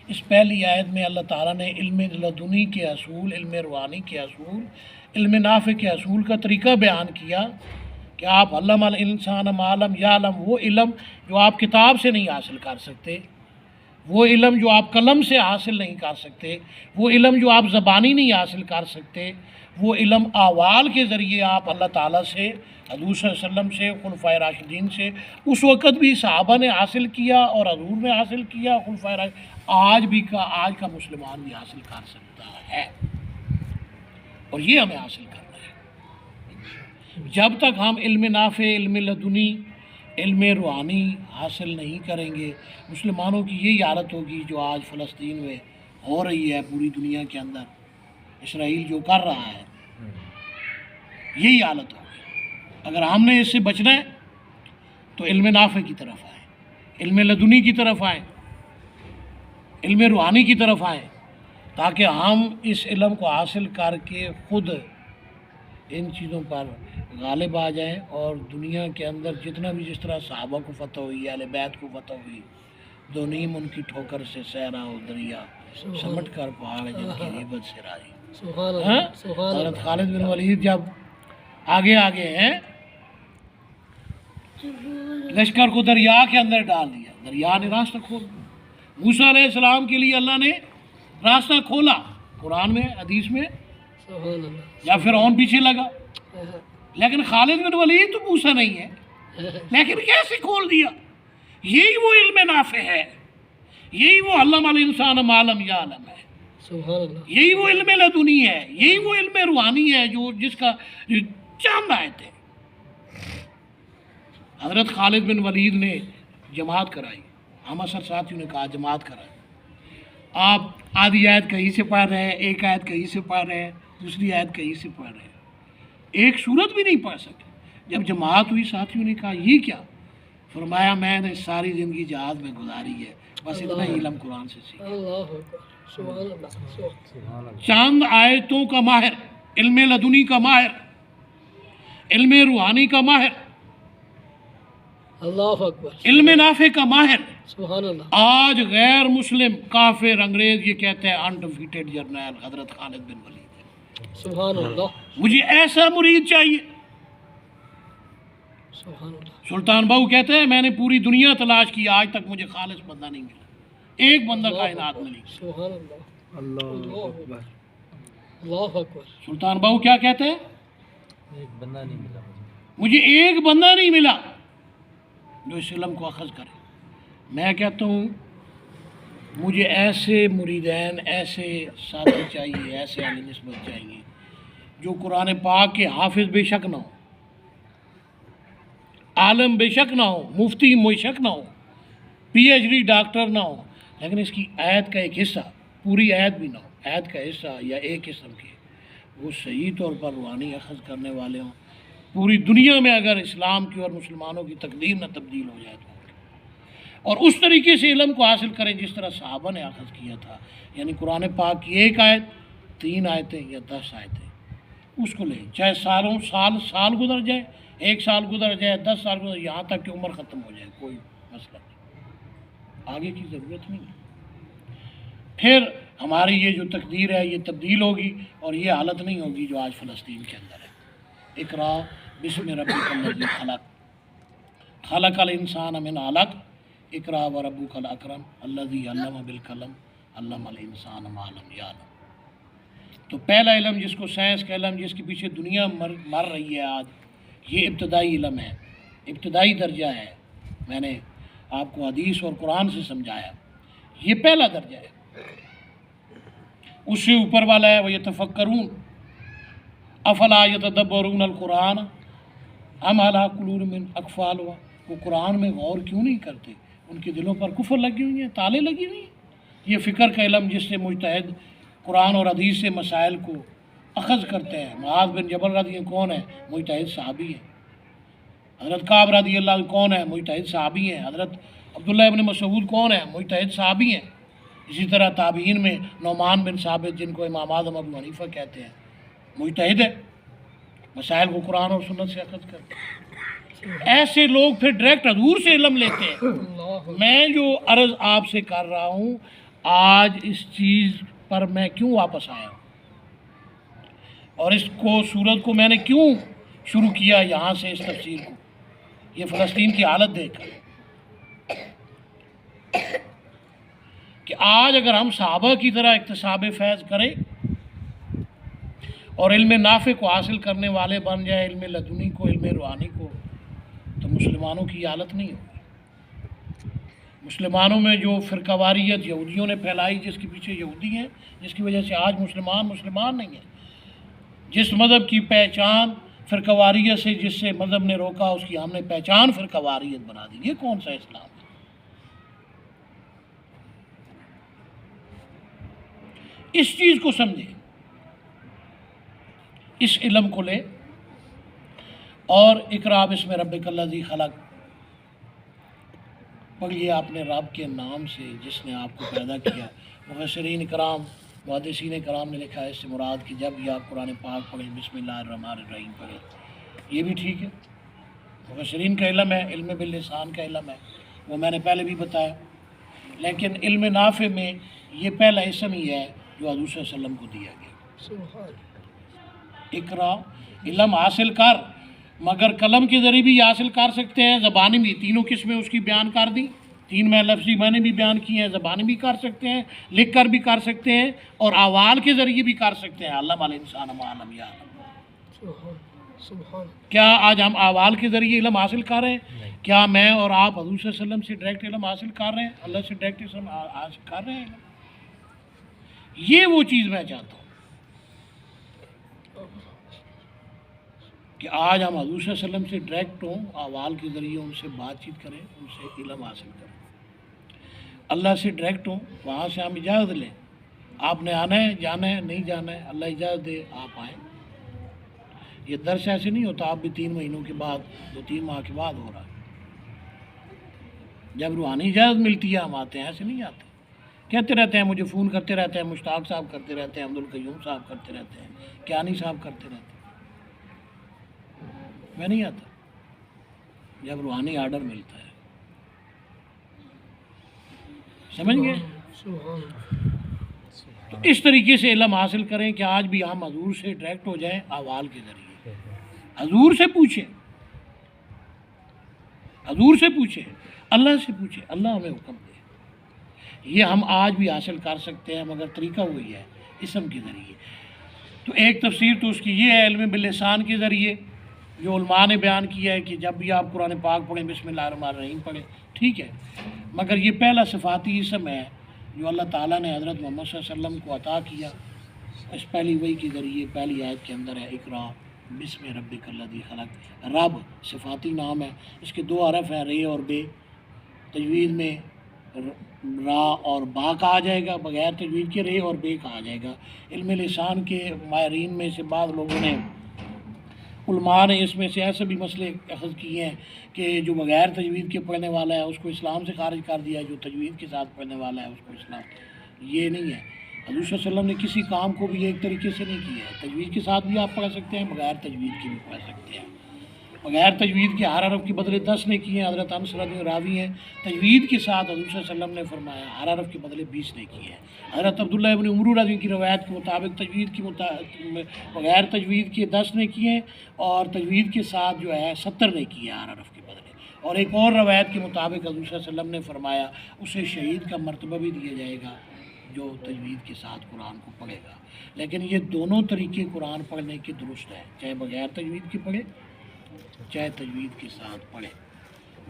اس پہلی آیت میں اللہ تعالیٰ نے علم لدنی کے اصول، علم روحانی کے اصول، علم نافع کے اصول کا طریقہ بیان کیا کہ آپ علم الانسان ما لم یعلم، وہ علم جو آپ کتاب سے نہیں حاصل کر سکتے، وہ علم جو آپ قلم سے حاصل نہیں کر سکتے، وہ علم جو آپ زبانی نہیں حاصل کر سکتے، وہ علم اعوال کے ذریعے آپ اللہ تعالیٰ سے، حضور صلی اللہ علیہ وسلم سے، خلفائے راشدین سے اس وقت بھی صحابہ نے حاصل کیا اور حضور نے حاصل کیا، خلفائے راشدین آج کا مسلمان بھی حاصل کر سکتا ہے، اور یہ ہمیں حاصل کرنا ہے۔ جب تک ہم علم نافع، علم لدنی، علم روحانی حاصل نہیں کریں گے، مسلمانوں کی یہی حالت ہوگی جو آج فلسطین میں ہو رہی ہے، پوری دنیا کے اندر اسرائیل جو کر رہا ہے، یہی حالت ہوگی۔ اگر ہم نے اس سے بچنا ہے تو علم نافع کی طرف آئیں، علم لدنی کی طرف آئیں، علم روحانی کی طرف آئیں، تاکہ ہم اس علم کو حاصل کر کے خود ان چیزوں پر غالب آ جائیں، اور دنیا کے اندر جتنا بھی جس طرح صحابہ کو فتح ہوئی، اہل بیت کو فتح ہوئی، دو نیم ان کی ٹھوکر سے صحرا و دریا، سمٹ کر پہاڑ جن کی غیبت سے راضی۔ حضرت خالد بن ولید جب آگے ہیں، لشکر کو دریا کے اندر ڈال دیا، دریا نے راستہ کھول دیا، موسیٰ علیہ السلام کے لیے اللہ نے راستہ کھولا، قرآن میں، حدیث میں، یا فرعون پیچھے لگا، لیکن خالد بن ولید تو موسیٰ نہیں ہے، لیکن کیسے کھول دیا؟ یہی وہ علم نافع ہے، یہی وہ علم الانسان ما لم یعلم ہے، یہی وہ علم لدنی ہے، یہی وہ علم روحانی ہے جس کا چاند آئے تھے۔ حضرت خالد بن ولید نے جماعت کرائی، ہم اثر ساتھیوں نے کہا جماعت کرائی، آپ آدھی آیت کہیں سے پڑھ رہے ہیں، ایک آیت کہیں سے پڑھ رہے ہیں، دوسری آیت کہیں سے پڑھ رہے ہیں، ایک سورت بھی نہیں پڑھ سکے۔ جب جماعت ہوئی ساتھیوں نے کہا یہ کیا؟ فرمایا میں نے ساری زندگی جہاد میں گزاری ہے، بس اتنا ہی علم قرآن سے سیکھا۔ چاند آیتوں کا ماہر، علم لدنی کا ماہر، علم روحانی کا ماہر، اللہ اکبر، علم نافع کا ماہر، سبحان اللہ۔ آج غیر مسلم کافر انگریز یہ کہتے ہیں انڈیفیٹڈ جرنیل حضرت خالد بن ولید، سبحان اللہ، مجھے ایسا مرید چاہیے۔ سبحان اللہ، سلطان بہو کہتے ہیں میں نے پوری دنیا تلاش کی، آج تک مجھے خالص بندہ نہیں ملا، ایک بندہ کائنات ملی۔ سبحان اللہ، اللہ اکبر، اللہ اکبر۔ سلطان بہو کیا کہتے ہیں؟ ایک بندہ نہیں ملا مجھے ایک بندہ نہیں ملا جو اس علم کو اخذ کرے۔ میں کہتا ہوں مجھے ایسے مریدین، ایسے ساتھی چاہیے، ایسے اہل نسبت چاہیے جو قرآن پاک کے حافظ بے شک نہ ہو، عالم بے شک نہ ہو، مفتی بے شک نہ ہو، پی ایچ ڈی ڈاکٹر نہ ہو، لیکن اس کی آیت کا ایک حصہ، پوری آیت بھی نہ ہو، آیت کا حصہ یا ایک قسم کے وہ صحیح طور پر روحانی اخذ کرنے والے ہوں۔ پوری دنیا میں اگر اسلام کی اور مسلمانوں کی تقدیر نہ تبدیل ہو جائے تو، اور اس طریقے سے علم کو حاصل کریں جس طرح صحابہ نے اخذ کیا تھا، یعنی قرآن پاک کی ایک آیت 3 آیتیں یا 10 آیتیں، اس کو لیں، چاہے سال گزر جائے، 1 سال گزر جائے، 10 سال گزر، یہاں تک کہ عمر ختم ہو جائے، کوئی مسئلہ نہیں، آگے کی ضرورت نہیں ہے۔ پھر ہماری یہ جو تقدیر ہے یہ تبدیل ہوگی، اور یہ حالت نہیں ہوگی جو آج فلسطین کے اندر ہے۔ اقرا بسم ربک الذی خلق، خلق الانسان من علق، اقرا وربک الاکرم الذی علم بالقلم علم الانسان ما لم یعلم۔ تو پہلا علم جس کو سائنس کا علم، جس کے پیچھے دنیا مر رہی ہے آج، یہ ابتدائی علم ہے، ابتدائی درجہ ہے۔ میں نے آپ کو حدیث اور قرآن سے سمجھایا، یہ پہلا درجہ ہے۔ اس سے اوپر والا ہے وَيَتَفَكَّرُونَ افلا يتدبرون القرآن ام علی قلوب اقفالها، وہ قرآن میں غور کیوں نہیں کرتے، ان کے دلوں پر کفر لگی ہوئی ہیں، تالے لگی ہوئی ہیں۔ یہ فکر کا علم جس سے مجتہد قرآن اور حدیث سے مسائل کو اخذ کرتے ہیں۔ معاذ بن جبل رضی اللہ کون ہے؟ مجتہد صحابی ہے۔ حضرت کعب رضی اللہ عنہ کون ہے؟ مجتہد صحابی ہیں۔ حضرت عبداللہ ابن مسعود کون ہے؟ مجتہد صحابی ہیں۔ اسی طرح تابعین میں نعمان بن ثابت، جن کو امام اعظم ابو حنیفہ کہتے ہیں، مجتہد ہے، مسائل کو قرآن اور سنت سے اخذ کرتے ہیں۔ ایسے لوگ پھر ڈائریکٹ حضور سے علم لیتے ہیں۔ میں جو عرض آپ سے کر رہا ہوں، آج اس چیز پر میں کیوں واپس آیا ہوں، اور اس کو سورت کو میں نے کیوں شروع کیا یہاں سے، اس تفسیر کو، یہ فلسطین کی حالت دیکھ کر، کہ آج اگر ہم صحابہ کی طرح اکتساب فیض کریں اور علم نافع کو حاصل کرنے والے بن جائے، علم لدنی کو، علم روحانی کو، تو مسلمانوں کی حالت نہیں ہوگی۔ مسلمانوں میں جو فرقہ واریت یہودیوں نے پھیلائی، جس کے پیچھے یہودی ہیں، جس کی وجہ سے آج مسلمان نہیں ہیں۔ جس مذہب کی پہچان فرقہ واریت سے، جس سے مذہب نے روکا، اس کی ہم نے پہچان فرقہ واریت بنا دی، یہ کون سا اسلام ہے؟ اس چیز کو سمجھیں، اس علم کو لیں، اور اقرا بسم ربک الذی خلق پڑھیے اپنے رب کے نام سے جس نے آپ کو پیدا کیا۔ مفسرین کرام، محدثین کرام نے لکھا ہے اس سے مراد کہ جب بھی آپ قرآن پاک پڑھیں بسم اللہ الرحمن الرحیم پڑھیں، یہ بھی ٹھیک ہے، مفسرین کا علم ہے، علم باللسان کا علم ہے، وہ میں نے پہلے بھی بتایا۔ لیکن علم نافع میں یہ پہلا اسم ہی ہے جو حضور صلی اللہ علیہ وسلم کو دیا گیا۔ اقرا، علم حاصل کر، مگر قلم کے ذریعے بھی حاصل کر سکتے ہیں، زبانی بھی، تینوں قسمیں اس کی بیان کر دی، 3 میں لفظی میں نے بھی بیان کی ہیں، زبانی بھی کر سکتے ہیں، لکھ کر بھی کر سکتے ہیں، اور احوال کے ذریعے بھی کر سکتے ہیں۔ علم الانسان ما لم یعلم۔ کیا آج ہم احوال کے ذریعے علم حاصل کر رہے ہیں؟ کیا میں اور آپ حضور صلی اللہ علیہ وسلم سے ڈائریکٹ علم حاصل کر رہے ہیں؟ اللہ سے ڈائریکٹ علم حاصل کر رہے ہیں؟ یہ وہ چیز میں چاہتا ہوں کہ آج ہم حضور صلی اللہ علیہ وسلم سے ڈائریکٹ ہوں، احوال کے ذریعے ان سے بات چیت کریں، ان سے علم حاصل کریں، اللہ سے ڈائریکٹ ہوں، وہاں سے ہم اجازت لیں، آپ نے آنا ہے، جانا ہے، نہیں جانا ہے، اللہ اجازت دے آپ آئیں۔ یہ درس ایسے نہیں ہوتا آپ بھی 3 مہینوں کے بعد، 2-3 ماہ کے بعد ہو رہا ہے۔ جب روحانی اجازت ملتی ہے ہم آتے ہیں، ایسے نہیں آتے۔ کہتے رہتے ہیں، مجھے فون کرتے رہتے ہیں، مشتاق صاحب کرتے رہتے ہیں، عبدالقیوم صاحب کرتے رہتے ہیں، کیانی صاحب کرتے رہتے ہیں، میں نہیں آتا جب روحانی آرڈر ملتا ہے۔ سمجھ گئے؟ تو اس طریقے سے علم حاصل کریں کہ آج بھی ہم حضور سے ڈائریکٹ ہو جائیں احوال کے ذریعے، حضور سے پوچھیں، حضور سے پوچھیں، اللہ سے پوچھیں، اللہ ہمیں حکم دے۔ یہ ہم آج بھی حاصل کر سکتے ہیں، مگر طریقہ وہی ہے، اسم کے ذریعے۔ تو ایک تفسیر تو اس کی یہ ہے علم باللسان کے ذریعے، جو علماء نے بیان کیا ہے کہ جب بھی آپ قرآن پاک پڑھیں بسم اللہ الرحمن الرحیم پڑھیں، ٹھیک ہے، مگر یہ پہلا صفاتی اسم ہے جو اللہ تعالیٰ نے حضرت محمد صلی اللہ علیہ وسلم کو عطا کیا، اس پہلی وحی کے ذریعے، پہلی آیت کے اندر ہے اقرا بسم ربک الذی خلق۔ رب صفاتی نام ہے، اس کے 2 حرف ہیں، رے اور بے، تجوید میں را اور با کہا جائے گا، بغیر تجوید کے رے اور بے کہا جائے گا۔ علم لسان کے ماہرین میں سے بعض لوگوں نے، علماء نے اس میں سے ایسے بھی مسئلے اخذ کیے ہیں کہ جو بغیر تجوید کے پڑھنے والا ہے اس کو اسلام سے خارج کر دیا، جو تجوید کے ساتھ پڑھنے والا ہے اس کو اسلام۔ یہ نہیں ہے، حضور صلی اللہ علیہ وسلم نے کسی کام کو بھی ایک طریقے سے نہیں کیا ہے۔ تجوید کے ساتھ بھی آپ پڑھ سکتے ہیں، بغیر تجوید کے بھی پڑھ سکتے ہیں۔ بغیر تجوید کے ہر حرف کے بدلے 10 نے کیے ہیں، حضرت انس رضی اللہ عنہ راوی ہیں۔ تجوید کے ساتھ حضور صلی اللہ علیہ وسلم نے فرمایا ہر حرف کے بدلے 20 نے کیے ہیں۔ حضرت عبداللہ ابن عمر رضی اللہ عنہ کی روایت کے مطابق تجوید کی بغیر تجوید کے 10 نے کیے ہیں، اور تجوید کے ساتھ جو ہے 70 نے کیے ہیں ہر حرف کے بدلے۔ اور ایک اور روایت کے مطابق حضور صلی اللہ علیہ وسلم نے فرمایا اسے شہید کا مرتبہ بھی دیا جائے گا جو تجوید کے ساتھ قرآن کو پڑھے گا۔ لیکن یہ دونوں طریقے قرآن پڑھنے کے درست ہیں، چاہے بغیر تجوید کے پڑھے چاہے تجوید کے ساتھ پڑھے۔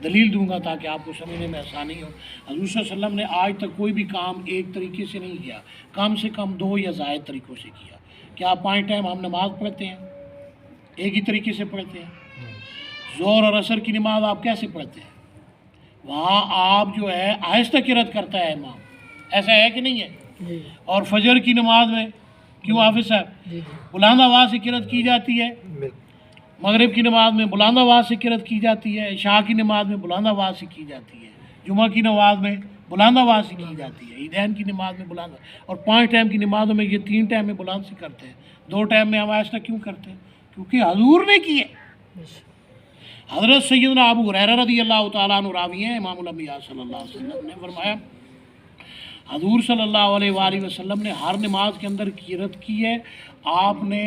دلیل دوں گا تاکہ آپ کو سمجھنے میں آسانی ہو۔ حضور صلی اللہ علیہ وسلم نے آج تک کوئی بھی کام ایک طریقے سے نہیں کیا، کم سے کم 2 یا زائد طریقوں سے کیا۔ کیا 5 ٹائم ہم نماز پڑھتے ہیں ایک ہی طریقے سے پڑھتے ہیں؟ ظہر اور عصر کی نماز آپ کیسے پڑھتے ہیں؟ وہاں آپ جو ہے آہستہ قرأت کرتا ہے امام، ایسا ہے کہ نہیں ہے؟ اور فجر کی نماز میں کیوں حافظ صاحب بلند آواز سے قرأت کی جاتی ہے؟ مغرب کی نماز میں بلند آواز سے قرأت کی جاتی ہے، عشاء کی نماز میں بلند آواز سے کی جاتی ہے، جمعہ کی نماز میں بلند آواز سے کی جاتی ہے، عیدین کی نماز میں بلند، اور 5 ٹائم کی نمازوں میں یہ 3 ٹائم میں بلند سے کرتے ہیں، 2 ٹائم میں ہم آہستہ کیوں کرتے ہیں؟ کیونکہ حضور نے کیے۔ حضرت سیدنا ابو ہریرہ رضی اللہ تعالیٰ عنہ راوی ہیں، امام الانبیاء صلی اللہ علیہ وسلم نے فرمایا حضور صلی اللہ علیہ وآلہ وسلم نے ہر نماز کے اندر قرأت کی ہے۔ آپ نے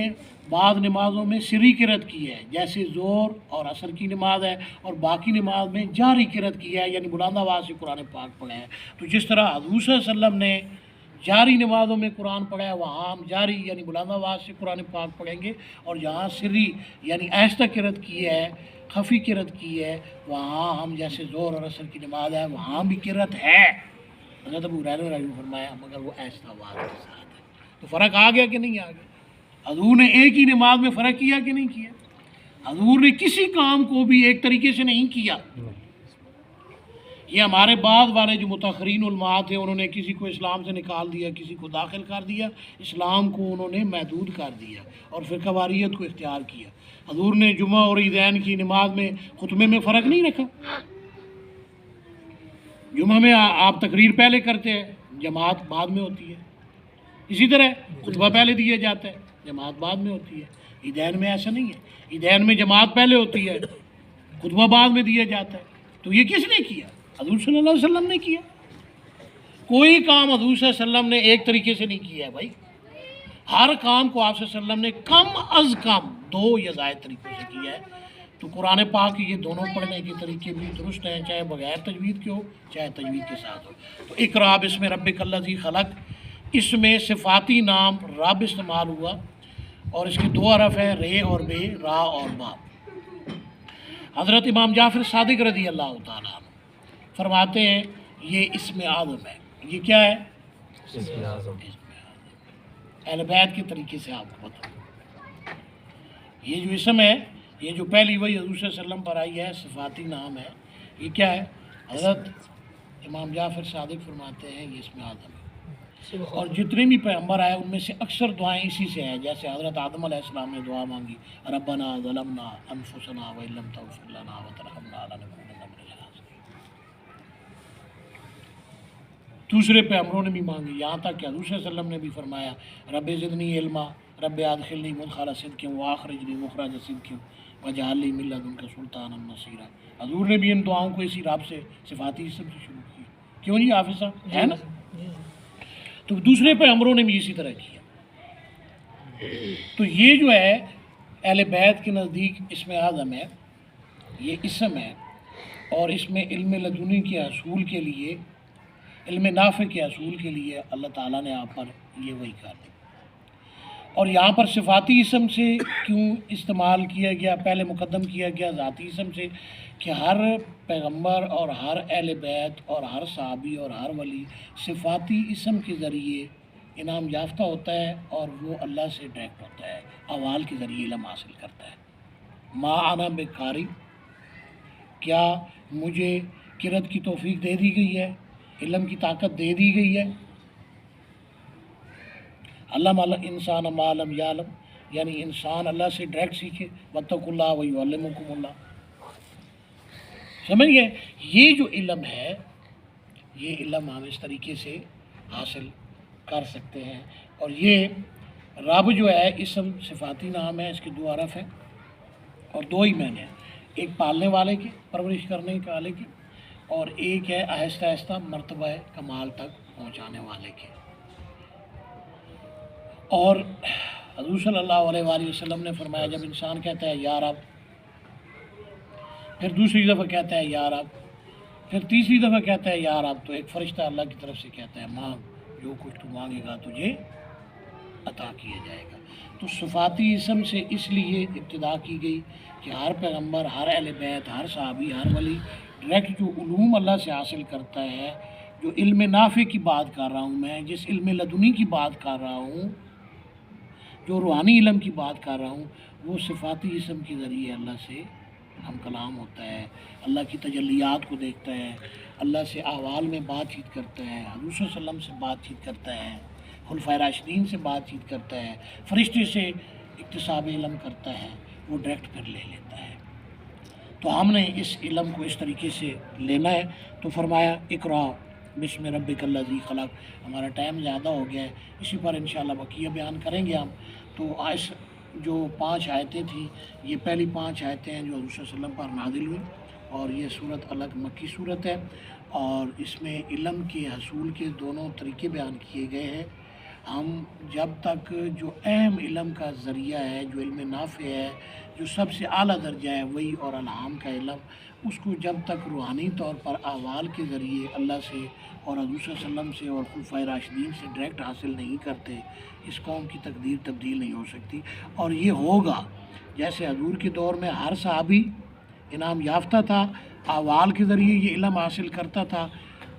بعض نمازوں میں سری قرأت کی ہے، جیسے ظہر اور عصر کی نماز ہے، اور باقی نماز میں جاری قرأت کی ہے، یعنی بلند آواز سے قرآن پاک پڑھا ہے۔ تو جس طرح حضور صلی اللہ علیہ وسلم نے جاری نمازوں میں قرآن پڑھا ہے، وہاں ہم جاری یعنی بلند آواز سے قرآن پاک پڑھیں گے، اور جہاں سری یعنی آہستہ قرأت کی ہے، خفی قرأت کی ہے، وہاں ہم جیسے ظہر اور عصر کی نماز ہے وہاں بھی قرأت ہے۔ حضرت ابو ہریرہ رضی اللہ عنہ نے فرمایا مگر وہ آہستہ آواز کے ساتھ ہے۔ تو فرق آ گیا کہ نہیں آ گیا؟ حضور نے ایک ہی نماز میں فرق کیا کہ نہیں کیا؟ حضور نے کسی کام کو بھی ایک طریقے سے نہیں کیا۔ یہ ہمارے بعد والے جو متاخرین علماء تھے انہوں نے کسی کو اسلام سے نکال دیا، کسی کو داخل کر دیا، اسلام کو انہوں نے محدود کر دیا اور فرقہ واریت کو اختیار کیا۔ حضور نے جمعہ اور عیدین کی نماز میں خطبے میں فرق نہیں رکھا۔ جمعہ میں آپ تقریر پہلے کرتے ہیں، جماعت بعد میں ہوتی ہے، اسی طرح خطبہ پہلے دیا جاتا ہے، جماعت بعد میں ہوتی ہے۔ عیدین میں ایسا نہیں ہے، عیدین میں جماعت پہلے ہوتی ہے، خطبہ بعد میں دیا جاتا ہے۔ تو یہ کس نے کیا؟ حضور صلی اللہ علیہ وسلم نے کیا۔ کوئی کام حضور صلی اللہ علیہ وسلم نے ایک طریقے سے نہیں کیا ہے بھائی، ہر کام کو آپ صلی اللہ علیہ وسلم نے کم از کم 2 یا زائد طریقوں سے کیا ہے۔ تو قرآن پاک کی یہ دونوں پڑھنے کے طریقے بھی درست ہیں، چاہے بغیر تجوید کے ہو چاہے تجوید کے ساتھ ہو۔ تو اقرا بسم ربک الذی خلق، اس میں صفاتی نام رب استعمال ہوا، اور اس کے 2 حرف ہیں رے اور بے، را اور با۔ حضرت امام جعفر صادق رضی اللہ تعالیٰ عنہ فرماتے ہیں یہ اسم اعظم ہے۔ یہ کیا ہے؟ اسم اعظم۔ اہل بیت کے طریقے سے آپ کو بتاؤں، یہ جو اسم ہے، یہ جو پہلی وہی حضور صلی اللہ علیہ وسلم پر آئی ہے، صفاتی نام ہے، یہ کیا ہے؟ حضرت امام جعفر صادق فرماتے ہیں یہ اسم اعظم ہے۔ اور جتنے بھی پیغمبر آئے ان میں سے اکثر دعائیں اسی سے ہیں، جیسے حضرت آدم علیہ السلام نے دعا مانگی ربنا ظلمنا انفسنا وان لم تغفر لنا وترحمنا لنکونن من الخاسرین۔ دوسرے پیغمبروں نے بھی مانگی، یہاں تک کہ حضور صلی اللہ علیہ وسلم نے بھی فرمایا رب زدنی علما رب ادخلنی مدخل صدق واخرجنی مخرج صدق واجعل لی من لدنک سلطانا نصیرا۔ حضور نے بھی ان دعاؤں کو اسی رب سے صفاتی اسم سے شروع کی، کیوں نہیں حافظ صاحب؟ ہے نا؟ تو دوسرے پیغمبروں نے بھی اسی طرح کیا۔ تو یہ جو ہے اہل بیت کے نزدیک اسم اعظم ہے، یہ اسم ہے، اور اس میں علم لدنی کے حصول کے لیے، علم نافع کے حصول کے لیے اللہ تعالیٰ نے آپ پر یہ وحی کر دی۔ اور یہاں پر صفاتی اسم سے کیوں استعمال کیا گیا، پہلے مقدم کیا گیا ذاتی اسم سے، کہ ہر پیغمبر اور ہر اہل بیت اور ہر صحابی اور ہر ولی صفاتی اسم کے ذریعے انعام یافتہ ہوتا ہے، اور وہ اللہ سے ڈائریکٹ ہوتا ہے، اعمال کے ذریعے علم حاصل کرتا ہے۔ ما انا بقاری، کیا مجھے قرأت کی توفیق دے دی گئی ہے، علم کی طاقت دے دی گئی ہے؟ علم الانسان ما لم یعلم، یعنی انسان اللہ سے ڈائریکٹ سیکھے، واتقوا اللہ ویعلمکم اللہ۔ سمجھ گئے؟ یہ جو علم ہے، یہ علم ہم اس طریقے سے حاصل کر سکتے ہیں۔ اور یہ رب جو ہے اسم صفاتی نام ہے، اس کے 2 حرف ہیں اور 2 ہی معنی ہیں، ایک پالنے والے کے، پرورش کرنے والے کے، اور ایک ہے آہستہ آہستہ مرتبہ کمال تک پہنچانے والے کے۔ اور حضور صلی اللہ علیہ وآلہ وسلم نے فرمایا جب انسان کہتا ہے یا رب، پھر دوسری دفعہ کہتا ہے یا رب، پھر تیسری دفعہ کہتا ہے یا رب، تو ایک فرشتہ اللہ کی طرف سے کہتا ہے مانگ، جو کچھ تو مانگے گا تجھے عطا کیا جائے گا۔ تو صفاتی اسم سے اس لیے ابتدا کی گئی کہ ہر پیغمبر، ہر اہل بیت، ہر صحابی، ہر ولی ڈائریکٹ جو علوم اللہ سے حاصل کرتا ہے، جو علم نافع کی بات کر رہا ہوں میں، جس علم لدنی کی بات کر رہا ہوں، جو روحانی علم کی بات کر رہا ہوں، وہ صفاتی اسم کے ذریعے اللہ سے ہم کلام ہوتا ہے، اللہ کی تجلیات کو دیکھتا ہے، اللہ سے احوال میں بات چیت کرتا ہے، حضور صلی اللہ علیہ وسلم سے بات چیت کرتا ہے، خلفائے راشدین سے بات چیت کرتا ہے، فرشتے سے اکتساب علم کرتا ہے، وہ ڈائریکٹ پھر لے لیتا ہے۔ تو ہم نے اس علم کو اس طریقے سے لینا ہے۔ تو فرمایا اقرا بسم ربک الذی خلق۔ ہمارا ٹائم زیادہ ہو گیا ہے، اسی پر انشاءاللہ بقیہ بیان کریں گے ہم۔ تو آج جو 5 آیتیں تھیں، یہ پہلی 5 آیتیں ہیں جو حضور صلی اللہ علیہ وسلم پر نازل ہوئی، اور یہ صورت الگ مکی صورت ہے، اور اس میں علم کے حصول کے دونوں طریقے بیان کیے گئے ہیں۔ ہم جب تک جو اہم علم کا ذریعہ ہے، جو علم نافع ہے، جو سب سے اعلیٰ درجہ ہے، وہی اور الہام کا علم، اس کو جب تک روحانی طور پر احوال کے ذریعے اللہ سے اور حضور صلی اللہ علیہ وسلم سے اور خلفائے راشدین سے ڈائریکٹ حاصل نہیں کرتے، اس قوم کی تقدیر تبدیل نہیں ہو سکتی۔ اور یہ ہوگا جیسے حضور کے دور میں ہر صحابی انعام یافتہ تھا، احوال کے ذریعے یہ علم حاصل کرتا تھا،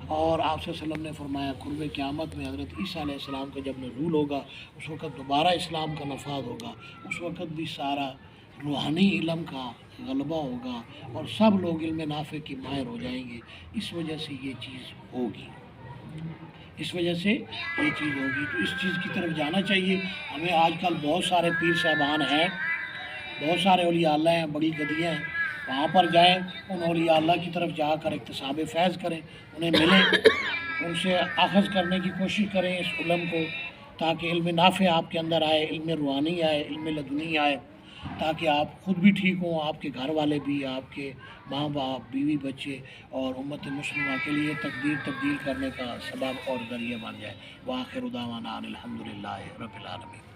اور آپ صلی اللہ علیہ وسلم نے فرمایا قرب قیامت میں حضرت عیسیٰ علیہ السلام کا جب نزول ہوگا، اس وقت دوبارہ اسلام کا نفاذ ہوگا، اس وقت بھی سارا روحانی علم کا غلبہ ہوگا اور سب لوگ علم نافع کی ماہر ہو جائیں گے۔ اس وجہ سے یہ چیز ہوگی، اس وجہ سے یہ چیز ہوگی۔ تو اس چیز کی طرف جانا چاہیے ہمیں۔ آج کل بہت سارے پیر صاحبان ہیں، بہت سارے اولیاء اللہ ہیں، بڑی گدیاں ہیں، وہاں پر جائیں، ان اولیاء اللہ کی طرف جا کر اکتساب فیض کریں، انہیں ملیں، ان سے اخذ کرنے کی کوشش کریں اس علم کو، تاکہ علم نافع آپ کے اندر آئے، علم روحانی آئے، علم لدنی آئے، تاکہ آپ خود بھی ٹھیک ہوں، آپ کے گھر والے بھی، آپ کے ماں باپ، بیوی بچے، اور امت مسلمہ کے لیے تقدیر تبدیل کرنے کا سبب اور ذریعہ بن جائے۔ وآخر دعوانا ان الحمدللہ رب العالمین۔